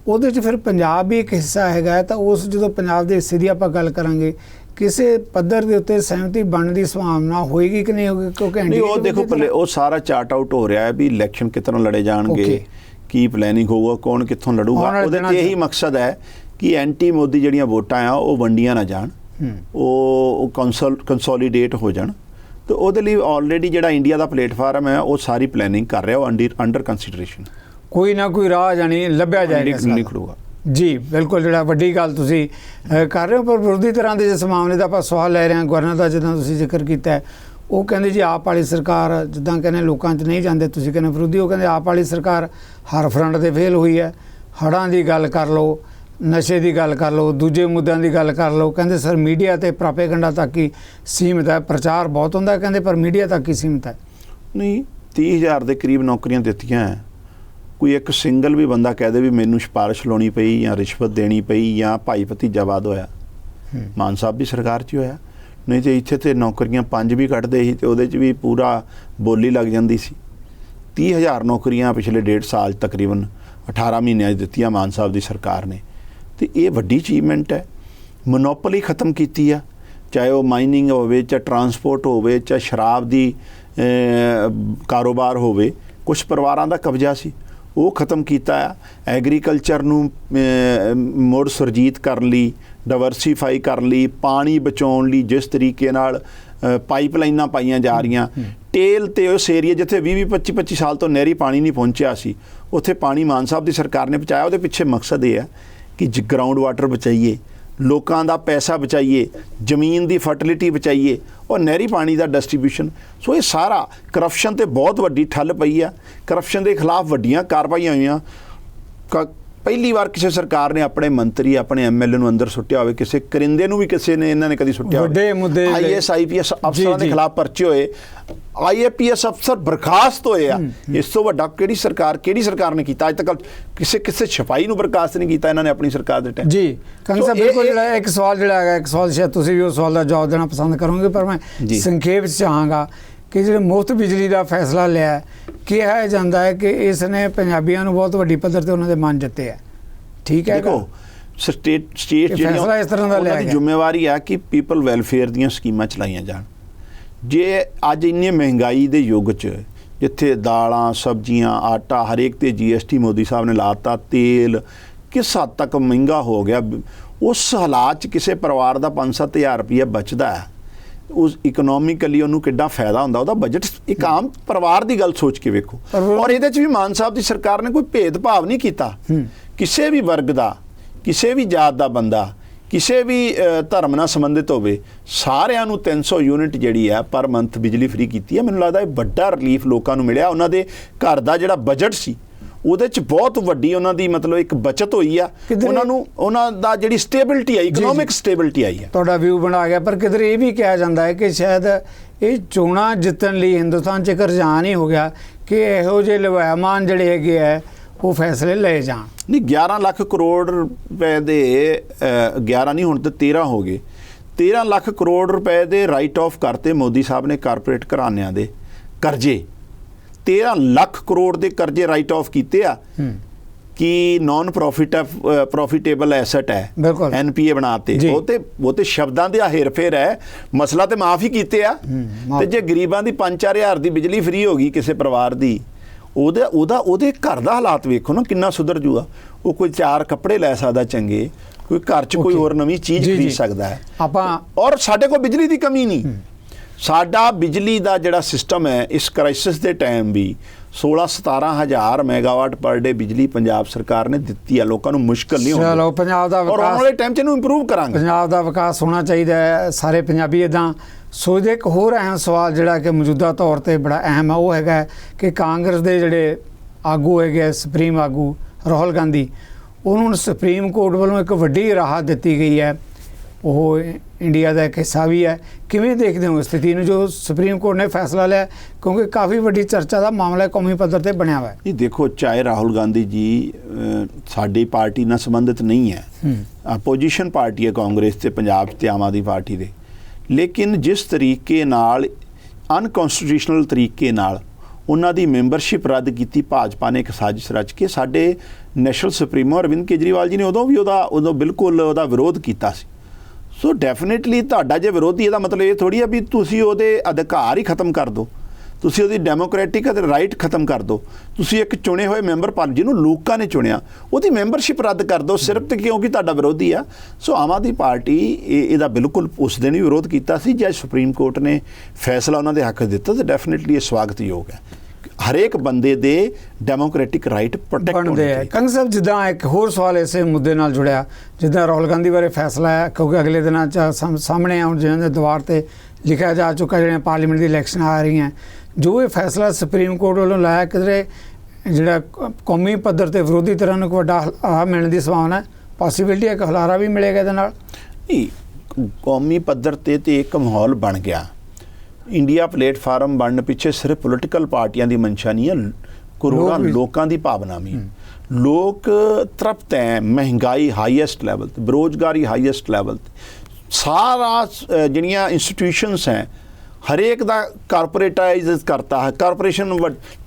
ਉਹਦੇ 'ਚ ਫਿਰ ਪੰਜਾਬ ਵੀ ਇੱਕ ਹਿੱਸਾ ਹੈਗਾ, ਤਾਂ ਉਸ ਜਦੋਂ ਪੰਜਾਬ ਦੇ ਹਿੱਸੇ ਦੀ ਆਪਾਂ ਗੱਲ ਕਰਾਂਗੇ, ਕਿਸੇ ਪੱਧਰ ਦੇ ਉੱਤੇ ਸਹਿਮਤੀ ਬਣਨ ਦੀ ਸੰਭਾਵਨਾ ਹੋਏਗੀ ਕਿ ਨਹੀਂ ਹੋਏਗੀ? ਕਿਉਂਕਿ ਨਹੀਂ, ਉਹ ਦੇਖੋ ਉਹ ਸਾਰਾ ਚਾਰਟ ਆਊਟ ਹੋ ਰਿਹਾ ਹੈ ਵੀ ਇਲੈਕਸ਼ਨ ਕਿਸ ਤਰ੍ਹਾਂ ਲੜੇ ਜਾਣਗੇ, ਕੀ ਪਲੈਨਿੰਗ ਹੋਊਗਾ, ਕੌਣ ਕਿੱਥੋਂ ਲੜੂਗਾ। ਉਹਦੇ 'ਤੇ ਇਹੀ ਮਕਸਦ ਹੈ ਕਿ ਐਂਟੀ ਮੋਦੀ ਜਿਹੜੀਆਂ ਵੋਟਾਂ ਆ ਉਹ ਵੰਡੀਆਂ ਨਾ ਜਾਣ, ਉਹ ਕੰਸੋਲੀਡੇਟ ਹੋ ਜਾਣ। ਤੇ ਉਹਦੇ ਲਈ ਆਲਰੇਡੀ ਜਿਹੜਾ ਇੰਡੀਆ ਦਾ ਪਲੇਟਫਾਰਮ ਹੈ ਉਹ ਸਾਰੀ ਪਲੈਨਿੰਗ ਕਰ ਰਿਹਾ, ਉਹ ਅੰਡਰ ਕੰਸੀਡਰੇਸ਼ਨ। ਕੋਈ ਨਾ ਕੋਈ ਰਾਹ ਜਾਣੀ ਲੱਭਿਆ ਜਾਏਗਾ, ਨਿਕਲੂਗਾ। ਜੀ ਬਿਲਕੁਲ, ਜਿਹੜਾ ਵੱਡੀ ਗੱਲ ਤੁਸੀਂ ਕਰ ਰਹੇ ਹੋ। ਪਰ ਵਿਰੋਧੀ ਤਰ੍ਹਾਂ ਦੇ ਜਿਸ ਮਾਮਲੇ ਦਾ ਆਪਾਂ ਸਵਾਲ ਲੈ ਰਹੇ ਹਾਂ, ਗਵਰਨਰ ਦਾ ਜਿੱਦਾਂ ਤੁਸੀਂ ਜ਼ਿਕਰ ਕੀਤਾ ਹੈ, ਉਹ ਕਹਿੰਦੇ ਜੀ ਆਪ ਵਾਲੀ ਸਰਕਾਰ, ਜਿੱਦਾਂ ਕਹਿੰਦੇ ਲੋਕਾਂ 'ਚ ਨਹੀਂ ਜਾਂਦੇ, ਤੁਸੀਂ ਕਹਿੰਦੇ ਵਿਰੋਧੀ, ਉਹ ਕਹਿੰਦੇ ਆਪ ਵਾਲੀ ਸਰਕਾਰ ਹਰ ਫਰੰਟ 'ਤੇ ਫੇਲ ਹੋਈ ਹੈ। ਹੜ੍ਹਾਂ ਦੀ ਗੱਲ ਕਰ ਲਓ, ਨਸ਼ੇ ਦੀ ਗੱਲ ਕਰ ਲਓ, ਦੂਜੇ ਮੁੱਦਿਆਂ ਦੀ ਗੱਲ ਕਰ ਲਓ, ਕਹਿੰਦੇ ਸਰ ਮੀਡੀਆ ਤੇ ਪ੍ਰਾਪੇਗੰਡਾ ਤੱਕ ਹੀ ਸੀਮਿਤ ਹੈ, ਪ੍ਰਚਾਰ ਬਹੁਤ ਹੁੰਦਾ ਕਹਿੰਦੇ, ਪਰ ਮੀਡੀਆ ਤੱਕ ਹੀ ਸੀਮਿਤ ਹੈ। ਨਹੀਂ, 30,000 ਦੇ ਕਰੀਬ ਨੌਕਰੀਆਂ ਦਿੱਤੀਆਂ ਹੈ। ਕੋਈ ਇੱਕ ਸਿੰਗਲ ਵੀ ਬੰਦਾ ਕਹਿ ਦੇ ਵੀ ਮੈਨੂੰ ਸਿਫਾਰਿਸ਼ ਲਾਉਣੀ ਪਈ ਜਾਂ ਰਿਸ਼ਵਤ ਦੇਣੀ ਪਈ ਜਾਂ ਭਾਈ ਭਤੀਜਾਵਾਦ ਹੋਇਆ, ਮਾਨ ਸਾਹਿਬ ਦੀ ਸਰਕਾਰ 'ਚ ਹੀ ਹੋਇਆ। ਨਹੀਂ ਤੇ ਇੱਥੇ ਤੇ ਨੌਕਰੀਆਂ 5 ਵੀ ਕੱਢਦੇ ਸੀ ਤੇ ਉਹਦੇ 'ਚ ਵੀ ਪੂਰਾ ਬੋਲੀ ਲੱਗ ਜਾਂਦੀ ਸੀ। 30,000 ਨੌਕਰੀਆਂ ਪਿਛਲੇ 1.5 ਸਾਲ ਤਕਰੀਬਨ 18 ਮਹੀਨਿਆਂ 'ਚ ਦਿੱਤੀਆਂ ਮਾਨ ਸਾਹਿਬ ਦੀ ਸਰਕਾਰ ਨੇ, ਤੇ ਇਹ ਵੱਡੀ ਅਚੀਵਮੈਂਟ ਹੈ। ਮੋਨੋਪੋਲੀ ਖਤਮ ਕੀਤੀ ਆ, ਚਾਹੇ ਉਹ ਮਾਈਨਿੰਗ ਹੋਵੇ, ਚਾਹੇ ਟਰਾਂਸਪੋਰਟ ਹੋਵੇ, ਚਾਹੇ ਸ਼ਰਾਬ ਦੀ ਕਾਰੋਬਾਰ ਹੋਵੇ। ਕੁਝ ਪਰਿਵਾਰਾਂ ਦਾ ਕਬਜ਼ਾ ਸੀ, ਉਹ ਖਤਮ ਕੀਤਾ ਆ। ਐਗਰੀਕਲਚਰ ਨੂੰ ਮੁੜ ਸੁਰਜੀਤ ਕਰਨ ਲਈ, ਡਾਇਵਰਸੀਫਾਈ ਕਰਨ ਲਈ, ਪਾਣੀ ਬਚਾਉਣ ਲਈ ਜਿਸ ਤਰੀਕੇ ਨਾਲ ਪਾਈਪਲਾਈਨਾਂ ਪਾਈਆਂ ਜਾ ਰਹੀਆਂ, ਟੇਲ ਤੇ ਉਸ ਏਰੀਆ ਜਿੱਥੇ 20-25 ਸਾਲ ਤੋਂ ਨਹਿਰੀ ਪਾਣੀ ਨਹੀਂ ਪਹੁੰਚਿਆ ਸੀ, ਉੱਥੇ ਪਾਣੀ ਮਾਨ ਸਾਹਿਬ ਦੀ ਸਰਕਾਰ ਨੇ ਪਹੁੰਚਾਇਆ। ਉਹਦੇ ਪਿੱਛੇ ਮਕਸਦ ਇਹ ਹੈ ਕਿ ਗਰਾਊਂਡ ਵਾਟਰ ਬਚਾਈਏ, ਲੋਕਾਂ ਦਾ ਪੈਸਾ ਬਚਾਈਏ, ਜ਼ਮੀਨ ਦੀ ਫਰਟੀਲਿਟੀ ਬਚਾਈਏ, ਔਰ ਨਹਿਰੀ ਪਾਣੀ ਦਾ ਡਿਸਟ੍ਰੀਬਿਊਸ਼ਨ। ਸੋ ਇਹ ਸਾਰਾ ਕਰਪਸ਼ਨ ਤੇ ਬਹੁਤ ਵੱਡੀ ਠੱਲ ਪਈ ਆ, ਕਰਪਸ਼ਨ ਦੇ ਖਿਲਾਫ ਵੱਡੀਆਂ ਕਾਰਵਾਈਆਂ ਹੋਈਆਂ। ਪਹਿਲੀ ਵਾਰ ਕਿਸੇ ਸਰਕਾਰ ਨੇ ਆਪਣੇ ਮੰਤਰੀ, ਆਪਣੇ MLA ਨੂੰ ਅੰਦਰ ਸੁੱਟਿਆ ਹੋਵੇ, ਕਿਸੇ ਕਰਿੰਦੇ ਨੂੰ ਵੀ ਕਿਸੇ ਨੇ ਇਹਨਾਂ ਨੇ ਕਦੀ ਸੁੱਟਿਆ ਹੋਵੇ। IAS IPS ਅਫਸਰਾਂ ਦੇ ਖਿਲਾਫ ਪਰਚੇ ਹੋਏ, IAPS ਅਫਸਰ ਬਰਖਾਸਤ ਹੋਏ ਆ। ਇਸ ਤੋਂ ਵੱਡਾ ਕਿਹੜੀ ਸਰਕਾਰ ਨੇ ਕੀਤਾ? ਅੱਜ ਤੱਕ ਕਿਸੇ ਸਿਪਾਹੀ ਨੂੰ ਬਰਖਾਸਤ ਨਹੀਂ ਕੀਤਾ ਇਹਨਾਂ ਨੇ ਆਪਣੀ ਸਰਕਾਰ ਦੇ ਟਾਈਮ। ਜੀ ਕੰਗ ਸਾਹਿਬ, ਬਿਲਕੁਲ ਜਿਹੜਾ ਇੱਕ ਸਵਾਲ ਜਿਹੜਾ ਹੈਗਾ, ਇੱਕ ਸਵਾਲ ਸ਼ਾਇਦ ਤੁਸੀਂ ਵੀ ਉਸ ਸਵਾਲ ਦਾ ਜਵਾਬ ਦੇਣਾ ਪਸੰਦ ਕਰੋਗੇ, ਪਰ ਮੈਂ ਸੰਖੇਪ ਚ ਚਾਹਾਂਗਾ ਕਿ ਜਿਹੜੇ ਮੁਫਤ ਬਿਜਲੀ ਦਾ ਫੈਸਲਾ ਲਿਆ, ਕਿਹਾ ਜਾਂਦਾ ਹੈ ਕਿ ਇਸ ਨੇ ਪੰਜਾਬੀਆਂ ਨੂੰ ਬਹੁਤ ਵੱਡੀ ਪੱਧਰ ਤੇ ਉਹਨਾਂ ਦੇ ਮਨ ਜਿੱਤੇ ਹੈ। ਠੀਕ ਹੈ, ਦੇਖੋ ਸਟੇਟ ਫੈਸਲਾ ਇਸ ਤਰ੍ਹਾਂ ਦਾ ਲਿਆ ਗਿਆ, ਜ਼ਿੰਮੇਵਾਰੀ ਹੈ ਕਿ ਪੀਪਲ ਵੈਲਫੇਅਰ ਦੀਆਂ ਸਕੀਮਾਂ ਚਲਾਈਆਂ ਜਾਣ। ਜੇ ਅੱਜ ਇੰਨੀ ਮਹਿੰਗਾਈ ਦੇ ਯੁੱਗ 'ਚ ਜਿੱਥੇ ਦਾਲਾਂ, ਸਬਜ਼ੀਆਂ, ਆਟਾ ਹਰੇਕ ਤੇ GST ਮੋਦੀ ਸਾਹਿਬ ਨੇ ਲਾਤਾ, ਤੇਲ ਕਿਸ ਹੱਦ ਤੱਕ ਮਹਿੰਗਾ ਹੋ ਗਿਆ, ਉਸ ਹਾਲਾਤ 'ਚ ਕਿਸੇ ਪਰਿਵਾਰ ਦਾ 5-7 ਹਜ਼ਾਰ ਰੁਪਈਆ ਬਚਦਾ ਹੈ, ਉਸ ਇਕਨੋਮਿਕਲੀ ਉਹਨੂੰ ਕਿੱਡਾ ਫਾਇਦਾ ਹੁੰਦਾ, ਉਹਦਾ ਬਜਟ ਇੱਕ ਆਮ ਪਰਿਵਾਰ ਦੀ ਗੱਲ ਸੋਚ ਕੇ ਵੇਖੋ। ਔਰ ਇਹਦੇ 'ਚ ਵੀ ਮਾਨ ਸਾਹਿਬ ਦੀ ਸਰਕਾਰ ਨੇ ਕੋਈ ਭੇਦਭਾਵ ਨਹੀਂ ਕੀਤਾ, ਕਿਸੇ ਵੀ ਵਰਗ ਦਾ, ਕਿਸੇ ਵੀ ਜਾਤ ਦਾ ਬੰਦਾ, ਕਿਸੇ ਵੀ ਧਰਮ ਨਾਲ ਸੰਬੰਧਿਤ ਹੋਵੇ, ਸਾਰਿਆਂ ਨੂੰ 300 ਯੂਨਿਟ ਜਿਹੜੀ ਹੈ ਪਰ ਮੰਥ ਬਿਜਲੀ ਫ੍ਰੀ ਕੀਤੀ ਹੈ। ਮੈਨੂੰ ਲੱਗਦਾ ਇਹ ਵੱਡਾ ਰਿਲੀਫ ਲੋਕਾਂ ਨੂੰ ਮਿਲਿਆ। ਉਹਨਾਂ ਦੇ ਘਰ ਦਾ ਜਿਹੜਾ ਬਜਟ ਸੀ ਉਹਦੇ 'ਚ ਬਹੁਤ ਵੱਡੀ ਉਹਨਾਂ ਦੀ ਮਤਲਬ ਇੱਕ ਬਚਤ ਹੋਈ ਆ, ਉਹਨਾਂ ਦਾ ਜਿਹੜੀ ਸਟੇਬਿਲਿਟੀ ਆਈ, ਇਕਨੋਮਿਕ ਸਟੇਬਿਲਿਟੀ ਆਈ ਹੈ। ਤੁਹਾਡਾ ਵਿਊ ਬਣਾ ਗਿਆ। ਪਰ ਕਿਧਰੇ ਇਹ ਵੀ ਕਿਹਾ ਜਾਂਦਾ ਹੈ ਕਿ ਸ਼ਾਇਦ ਇਹ ਚੋਣਾਂ ਜਿੱਤਣ ਲਈ ਹਿੰਦੁਸਤਾਨ 'ਚ ਇੱਕ ਰੁਝਾਨ ਹੀ ਹੋ ਗਿਆ ਕਿ ਇਹੋ ਜਿਹੇ ਲਵਾਇਮਾਨ ਜਿਹੜੇ ਹੈਗੇ ਹੈ ਉਹ ਫੈਸਲੇ ਲਏ ਜਾਣ। ਨਹੀਂ, 11 ਲੱਖ ਕਰੋੜ ਰੁਪਏ ਦੇ 11 ਨਹੀਂ, ਹੁਣ ਤਾਂ 13 ਹੋ ਗਏ। 13 ਲੱਖ ਕਰੋੜ ਰੁਪਏ ਦੇ ਰਾਈਟ ਆਫ ਕਰਤੇ ਮੋਦੀ ਸਾਹਿਬ ਨੇ ਕਾਰਪੋਰੇਟ ਘਰਾਣਿਆਂ ਦੇ ਕਰਜ਼ੇ। 13 ਲੱਖ ਕਰੋੜ ਦੇ ਕਰਜ਼ੇ ਰਾਈਟ ਆਫ ਕੀਤੇ ਆ। ਕਿ ਨੌਨ ਪ੍ਰੋਫਿਟੇਬਲ ਐਸਟ ਹੈ, ਬਿਲਕੁਲ ਐਨਪੀਏ ਬਣਾਤੇ। ਉਹ ਤੇ ਸ਼ਬਦਾਂ ਦੇ ਹੇਰ-ਫੇਰ ਹੈ, ਮਸਲਾ ਤੇ ਮਾਫ ਹੀ ਕੀਤੇ ਆ। ਤੇ ਜੇ ਗਰੀਬਾਂ ਦੀ 5-4 ਹਜ਼ਾਰ ਦੀ ਬਿਜਲੀ ਫ੍ਰੀ ਹੋ ਗਈ ਕਿਸੇ ਪਰਿਵਾਰ ਦੀ, ਉਹਦੇ ਘਰ ਦਾ ਹਾਲਾਤ ਵੇਖੋ ਨਾ ਕਿੰਨਾ ਸੁਧਰ ਜੂਗਾ। ਉਹ ਕੋਈ 4 ਕੱਪੜੇ ਲੈ ਸਕਦਾ ਚੰਗੇ, ਕੋਈ ਘਰ 'ਚ ਕੋਈ ਹੋਰ ਨਵੀਂ ਚੀਜ਼ ਖਰੀਦ ਸਕਦਾ ਹੈ। ਔਰ ਸਾਡੇ ਕੋਲ ਬਿਜਲੀ ਦੀ ਕਮੀ ਨਹੀਂ। ਸਾਡਾ ਬਿਜਲੀ ਦਾ ਜਿਹੜਾ ਸਿਸਟਮ ਹੈ ਇਸ ਕ੍ਰਾਈਸਿਸ ਦੇ ਟਾਈਮ ਵੀ 16-17 ਹਜ਼ਾਰ ਮੈਗਾਵਾਟ ਪਰ ਡੇ ਬਿਜਲੀ ਪੰਜਾਬ ਸਰਕਾਰ ਨੇ ਦਿੱਤੀ ਆ। ਲੋਕਾਂ ਨੂੰ ਮੁਸ਼ਕਲ ਨਹੀਂ ਹੋਣੀ। ਚਲੋ ਪੰਜਾਬ ਦਾ ਔਰ ਆਉਣ ਵਾਲੇ ਟਾਈਮ 'ਚ ਇਹਨੂੰ ਇੰਪਰੂਵ ਕਰਾਂਗੇ। ਪੰਜਾਬ ਦਾ ਵਿਕਾਸ ਹੋਣਾ ਚਾਹੀਦਾ ਹੈ। ਸਾਰੇ ਪੰਜਾਬੀ ਇੱਦਾਂ ਸੋਚਦੇ। ਇੱਕ ਹੋਰ ਅਹਿਮ ਸਵਾਲ ਜਿਹੜਾ ਕਿ ਮੌਜੂਦਾ ਤੌਰ ਤੇ ਬੜਾ ਅਹਿਮ ਹੈ ਉਹ ਹੈਗਾ ਕਿ ਕਾਂਗਰਸ ਦੇ ਜਿਹੜੇ ਆਗੂ ਹੈਗੇ, ਸੁਪਰੀਮ ਆਗੂ ਰਾਹੁਲ ਗਾਂਧੀ, ਉਹਨੂੰ ਸੁਪਰੀਮ ਕੋਰਟ ਵੱਲੋਂ ਇੱਕ ਵੱਡੀ ਰਾਹਤ ਦਿੱਤੀ ਗਈ ਹੈ। ਉਹ ਇੰਡੀਆ ਦਾ ਇੱਕ ਹਿੱਸਾ ਵੀ ਹੈ। ਕਿਵੇਂ ਦੇਖਦੇ ਹੋ ਸਥਿਤੀ ਨੂੰ ਜੋ ਸੁਪਰੀਮ ਕੋਰਟ ਨੇ ਫੈਸਲਾ ਲਿਆ, ਕਿਉਂਕਿ ਕਾਫੀ ਵੱਡੀ ਚਰਚਾ ਦਾ ਮਾਮਲਾ ਕੌਮੀ ਪੱਧਰ ਤੇ ਬਣਿਆ ਹੋਇਆ ਹੈ। ਇਹ ਦੇਖੋ, ਚਾਹੇ ਰਾਹੁਲ ਗਾਂਧੀ ਜੀ ਸਾਡੀ ਪਾਰਟੀ ਨਾਲ ਸੰਬੰਧਿਤ ਨਹੀਂ ਹੈ, ਆਪੋਜੀਸ਼ਨ ਪਾਰਟੀ ਹੈ ਕਾਂਗਰਸ ਤੇ ਪੰਜਾਬ ਤੇ ਆਮ ਆਦਮੀ ਪਾਰਟੀ ਦੇ, ਲੇਕਿਨ ਜਿਸ ਤਰੀਕੇ ਨਾਲ ਅਨਕਨਸਟੀਟਿਊਸ਼ਨਲ ਤਰੀਕੇ ਨਾਲ ਉਹਨਾਂ ਦੀ ਮੈਂਬਰਸ਼ਿਪ ਰੱਦ ਕੀਤੀ ਭਾਜਪਾ ਨੇ ਇੱਕ ਸਾਜ਼ਿਸ਼ ਰਚ ਕੇ, ਸਾਡੇ ਨੈਸ਼ਨਲ ਸੁਪਰੀਮੋ ਅਰਵਿੰਦ ਕੇਜਰੀਵਾਲ ਜੀ ਨੇ ਉਦੋਂ ਬਿਲਕੁਲ ਉਹਦਾ ਵਿਰੋਧ ਕੀਤਾ ਸੀ। ਸੋ ਡੈਫੀਨੇਟਲੀ ਤੁਹਾਡਾ ਜੇ ਵਿਰੋਧੀ, ਇਹਦਾ ਮਤਲਬ ਇਹ ਥੋੜ੍ਹੀ ਆ ਵੀ ਤੁਸੀਂ ਉਹਦੇ ਅਧਿਕਾਰ ਹੀ ਖਤਮ ਕਰ ਦਿਓ, ਤੁਸੀਂ ਉਹਦੀ ਡੈਮੋਕ੍ਰੈਟਿਕ ਰਾਈਟ ਖਤਮ ਕਰ ਦਿਓ। ਤੁਸੀਂ ਇੱਕ ਚੁਣੇ ਹੋਏ ਮੈਂਬਰ ਪਾਰਟੀ ਜਿਹਨੂੰ ਲੋਕਾਂ ਨੇ ਚੁਣਿਆ, ਉਹਦੀ ਮੈਂਬਰਸ਼ਿਪ ਰੱਦ ਕਰ ਦਿਓ ਸਿਰਫ ਤੇ ਕਿਉਂਕਿ ਤੁਹਾਡਾ ਵਿਰੋਧੀ ਆ। ਸੋ ਆਮ ਆਦਮੀ ਪਾਰਟੀ ਇਹਦਾ ਬਿਲਕੁਲ ਉਸ ਦਿਨ ਵੀ ਵਿਰੋਧ ਕੀਤਾ ਸੀ। ਜੇ ਸੁਪਰੀਮ ਕੋਰਟ ਨੇ ਫੈਸਲਾ ਉਹਨਾਂ ਦੇ ਹੱਕ ਦਿੱਤਾ ਤਾਂ ਡੈਫੀਨੇਟਲੀ ਇਹ ਸਵਾਗਤਯੋਗ ਹੈ। ਹਰੇਕ ਬੰਦੇ ਦੇ ਡੈਮੋਕ੍ਰੈਟਿਕ ਰਾਈਟ ਪ੍ਰੋਟੈਕਟ ਬਣਦੇ ਆ। ਕੰਗ ਸਾਹਿਬ, ਜਿੱਦਾਂ ਇੱਕ ਹੋਰ ਸਵਾਲ ਇਸੇ ਮੁੱਦੇ ਨਾਲ ਜੁੜਿਆ, ਜਿੱਦਾਂ ਰਾਹੁਲ ਗਾਂਧੀ ਬਾਰੇ ਫੈਸਲਾ ਹੈ, ਕਿਉਂਕਿ ਅਗਲੇ ਦਿਨਾਂ 'ਚ ਸਾਹਮਣੇ ਆਉਣ ਜਿਹਨਾਂ ਦੇ ਦੁਆਰ ਤੇ ਲਿਖਿਆ ਜਾ ਚੁੱਕਾ, ਜਿਹੜੀਆਂ ਪਾਰਲੀਮੈਂਟ ਦੀ ਇਲੈਕਸ਼ਨ ਆ ਰਹੀਆਂ, ਜੋ ਇਹ ਫੈਸਲਾ ਸੁਪਰੀਮ ਕੋਰਟ ਵੱਲੋਂ ਲਾਇਆ, ਕਿਧਰੇ ਜਿਹੜਾ ਕੌਮੀ ਪੱਧਰ ਤੇ ਵਿਰੋਧੀ ਧਿਰਾਂ ਨੂੰ ਇੱਕ ਵੱਡਾ ਮਿਲਣ ਦੀ ਸੰਭਾਵਨਾ ਹੈ, ਪੋਸੀਬਿਲਿਟੀ ਹੈ ਕਿ ਹੁਲਾਰਾ ਵੀ ਮਿਲੇਗਾ ਇਹਦੇ ਨਾਲ? ਕੌਮੀ ਪੱਧਰ ਤੇ ਇੱਕ ਮਾਹੌਲ ਬਣ ਗਿਆ। ਇੰਡੀਆ ਪਲੇਟਫਾਰਮ ਬਣਨ ਪਿੱਛੇ ਸਿਰਫ ਪੋਲੀਟੀਕਲ ਪਾਰਟੀਆਂ ਦੀ ਮਨਸ਼ਾ ਨਹੀਂ ਹੈ, ਕਰੋੜਾਂ ਲੋਕਾਂ ਦੀ ਭਾਵਨਾ ਵੀ। ਲੋਕ ਤ੍ਰਿਪਤ ਹੈ, ਮਹਿੰਗਾਈ ਹਾਈਐਸਟ ਲੈਵਲ ਤੇ, ਬੇਰੁਜ਼ਗਾਰੀ ਹਾਈਐਸਟ ਲੈਵਲ ਤੇ, ਸਾਰਾ ਜਿਹੜੀਆਂ ਇੰਸਟੀਟਿਊਸ਼ਨਸ ਹੈ ਹਰੇਕ ਦਾ ਕਾਰਪੋਰੇਟਾਈਜ਼ ਕਰਤਾ ਹੈ। ਕਾਰਪੋਰੇਸ਼ਨ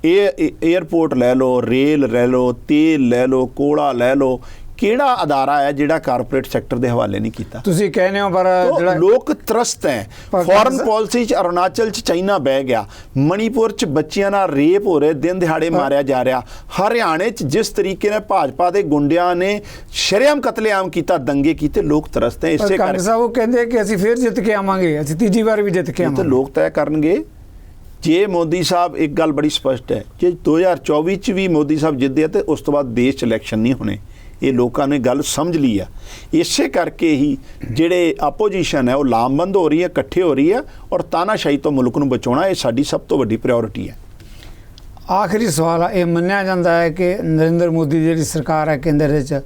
ਏਅਰਪੋਰਟ ਲੈ ਲਓ, ਰੇਲ ਲੈ ਲਓ, ਤੇਲ ਲੈ ਲਓ, ਕੋਲਾ ਲੈ ਲਓ, ਕਿਹੜਾ ਅਦਾਰਾ ਹੈ ਜਿਹੜਾ ਕਾਰਪੋਰੇਟ ਸੈਕਟਰ ਦੇ ਹਵਾਲੇ ਨਹੀਂ ਕੀਤਾ? ਤੁਸੀਂ ਕਹਿੰਦੇ ਹੋ ਪਰ ਜਿਹੜਾ ਲੋਕ ਤਰਸਤ ਹੈ। ਫੋਰਨ ਪਾਲਿਸੀ 'ਚ ਅਰੁਣਾਚਲ 'ਚ ਚਾਈਨਾ ਬਹਿ ਗਿਆ, ਮਣੀਪੁਰ 'ਚ ਬੱਚਿਆਂ ਨਾਲ ਰੇਪ ਹੋ ਰਹੇ, ਦਿਨ ਦਿਹਾੜੇ ਮਾਰਿਆ ਜਾ ਰਿਹਾ, ਹਰਿਆਣੇ 'ਚ ਜਿਸ ਤਰੀਕੇ ਨਾਲ ਭਾਜਪਾ ਦੇ ਗੁੰਡਿਆਂ ਨੇ ਸ਼ਰੇਆਮ ਕਤਲੇਆਮ ਕੀਤਾ, ਦੰਗੇ ਕੀਤੇ, ਲੋਕ ਤਰਸਤ ਹੈ। ਇਸੇ ਕਰਕੇ ਸਾਹਿਬ ਉਹ ਕਹਿੰਦੇ ਕਿ ਅਸੀਂ ਫਿਰ ਜਿੱਤ ਕੇ ਆਵਾਂਗੇ, ਅਸੀਂ ਤੀਜੀ ਵਾਰ ਵੀ ਜਿੱਤ ਕੇ ਆਵਾਂਗੇ। ਤਾਂ ਲੋਕ ਤੈਅ ਕਰਨਗੇ। ਜੇ ਮੋਦੀ ਸਾਹਿਬ, ਇੱਕ ਗੱਲ ਬੜੀ ਸਪਸ਼ਟ ਹੈ, ਜੇ 2024 'ਚ ਵੀ ਮੋਦੀ ਸਾਹਿਬ ਜਿੱਤਦੇ ਆ ਤੇ ਉਸ ਤੋਂ ਬਾਅਦ ਦੇਸ਼ 'ਚ ਇਲੈਕਸ਼ਨ ਨਹੀਂ ਹੋਣੇ। ਇਹ ਲੋਕਾਂ ਨੇ ਗੱਲ ਸਮਝ ਲਈ ਆ। ਇਸੇ ਕਰਕੇ ਹੀ ਜਿਹੜੇ ਆਪੋਜੀਸ਼ਨ ਹੈ ਉਹ ਲਾਮਬੰਦ ਹੋ ਰਹੀ ਹੈ, ਇਕੱਠੇ ਹੋ ਰਹੀ ਹੈ, ਔਰ ਤਾਨਾਸ਼ਾਹੀ ਤੋਂ ਮੁਲਕ ਨੂੰ ਬਚਾਉਣਾ ਇਹ ਸਾਡੀ ਸਭ ਤੋਂ ਵੱਡੀ ਪ੍ਰਾਇੋਰਟੀ ਹੈ। ਆਖਰੀ ਸਵਾਲ ਆ, ਇਹ ਮੰਨਿਆ ਜਾਂਦਾ ਹੈ ਕਿ ਨਰਿੰਦਰ ਮੋਦੀ ਦੀ ਜਿਹੜੀ ਸਰਕਾਰ ਹੈ ਕੇਂਦਰ ਵਿੱਚ,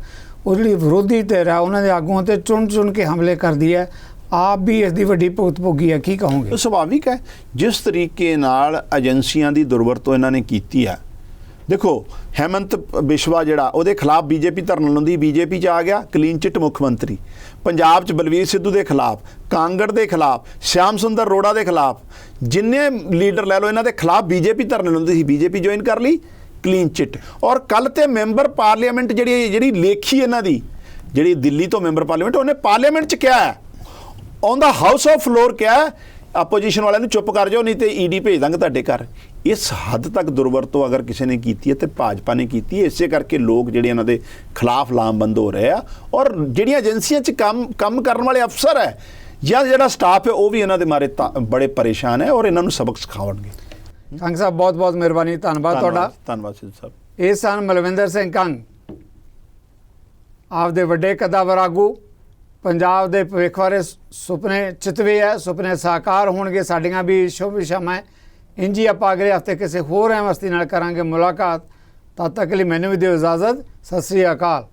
ਉਹ ਜਿਹੜੀ ਵਿਰੋਧੀ ਧਿਰ ਹੈ ਉਹਨਾਂ ਦੇ ਆਗੂਆਂ ਤੇ ਚੁਣ ਕੇ ਹਮਲੇ ਕਰਦੀ ਹੈ, ਆਪ ਵੀ ਇਸ ਦੀ ਵੱਡੀ ਭੁਗਤ ਭੋਗੀ ਹੈ, ਕੀ ਕਹੋਗੇ? ਸੁਭਾਵਿਕ ਹੈ। ਜਿਸ ਤਰੀਕੇ ਨਾਲ ਏਜੰਸੀਆਂ ਦੀ ਦੁਰਵਰਤੋਂ ਇਹਨਾਂ ਨੇ ਕੀਤੀ ਹੈ, ਦੇਖੋ ਹੈਮੰਤ ਬਿਸ਼ਵਾ ਜਿਹੜਾ ਉਹਦੇ ਖਿਲਾਫ ਬੀਜੇਪੀ ਧਰਨਾ ਲਾਉਂਦੀ, ਬੀਜੇਪੀ 'ਚ ਆ ਗਿਆ, ਕਲੀਨ ਚਿੱਟ ਮੁੱਖ ਮੰਤਰੀ। ਪੰਜਾਬ 'ਚ ਬਲਵੀਰ ਸਿੱਧੂ ਦੇ ਖਿਲਾਫ, ਕਾਂਗੜ ਦੇ ਖਿਲਾਫ, ਸ਼ਿਆਮ ਸੁੰਦਰ ਰੋੜਾ ਦੇ ਖਿਲਾਫ, ਜਿੰਨੇ ਲੀਡਰ ਲੈ ਲਓ ਇਹਨਾਂ ਦੇ ਖਿਲਾਫ ਬੀਜੇਪੀ ਧਰਨੇ ਲਾਉਂਦੀ ਸੀ, ਬੀਜੇਪੀ ਜੁਆਇਨ ਕਰ ਲਈ, ਕਲੀਨ ਚਿੱਟ। ਔਰ ਕੱਲ ਤੇ ਮੈਂਬਰ ਪਾਰਲੀਮੈਂਟ ਜਿਹੜੀ ਲੇਖੀ ਇਹਨਾਂ ਦੀ, ਜਿਹੜੀ ਦਿੱਲੀ ਤੋਂ ਮੈਂਬਰ ਪਾਰਲੀਮੈਂਟ, ਉਹਨੇ ਪਾਰਲੀਮੈਂਟ 'ਚ ਕਿਹਾ ਹੈ, on the house of floor ਕਿਹਾ, ਆਪੋਜੀਸ਼ਨ ਵਾਲਿਆਂ ਨੂੰ ਚੁੱਪ ਕਰ ਜਾਓ ਨਹੀਂ ਤੇ ਈਡੀ ਭੇਜ ਦਾਂਗੇ ਤੁਹਾਡੇ ਘਰ। ਇਸ ਹੱਦ ਤੱਕ ਦੁਰਵਰਤੋਂ ਅਗਰ ਕਿਸੇ ਨੇ ਕੀਤੀ ਹੈ ਤੇ ਭਾਜਪਾ ਨੇ ਕੀਤੀ ਹੈ। ਇਸੇ ਕਰਕੇ ਲੋਕ ਜਿਹੜੇ ਇਹਨਾਂ ਦੇ ਖਿਲਾਫ ਲਾਮਬੰਦ ਹੋ ਰਹੇ ਆ, ਔਰ ਜਿਹੜੀਆਂ ਏਜੰਸੀਆਂ 'ਚ ਕੰਮ ਕਰਨ ਵਾਲੇ ਅਫਸਰ ਹੈ ਜਾਂ ਜਿਹੜਾ ਸਟਾਫ ਹੈ ਉਹ ਵੀ ਇਹਨਾਂ ਦੇ ਮਾਰੇ ਬੜੇ ਪਰੇਸ਼ਾਨ ਹੈ, ਔਰ ਇਹਨਾਂ ਨੂੰ ਸਬਕ ਸਿਖਾਉਣਗੇ। ਕੰਗ ਸਾਹਿਬ, ਬਹੁਤ ਬਹੁਤ ਮਿਹਰਬਾਨੀ, ਧੰਨਵਾਦ ਤੁਹਾਡਾ। ਧੰਨਵਾਦ ਸਿੱਧੂ ਸਾਹਿਬ। ਇਹ ਸਨ ਮਲਵਿੰਦਰ ਸਿੰਘ ਕੰਗ, ਆਪਦੇ ਵੱਡੇ ਕਦਾਵਰ ਆਗੂ। ਪੰਜਾਬ ਦੇ ਭਵਿੱਖ ਬਾਰੇ ਸੁਪਨੇ ਚਿਤਵੇ ਹੈ, ਸੁਪਨੇ ਸਾਕਾਰ ਹੋਣਗੇ। ਸਾਡੀਆਂ ਵੀ ਸ਼ੁਭ ਇਛਾਵਾਂ ਹੈ। ਇੰਜੀ ਆਪਾਂ ਅਗਲੇ ਹਫ਼ਤੇ ਕਿਸੇ ਹੋਰ ਅਹਿਮ ਹਸਤੀ ਨਾਲ ਕਰਾਂਗੇ ਮੁਲਾਕਾਤ। ਤਦ ਤੱਕ ਲਈ ਮੈਨੂੰ ਵੀ ਦਿਓ ਇਜਾਜ਼ਤ। ਸਤਿ ਸ੍ਰੀ ਅਕਾਲ।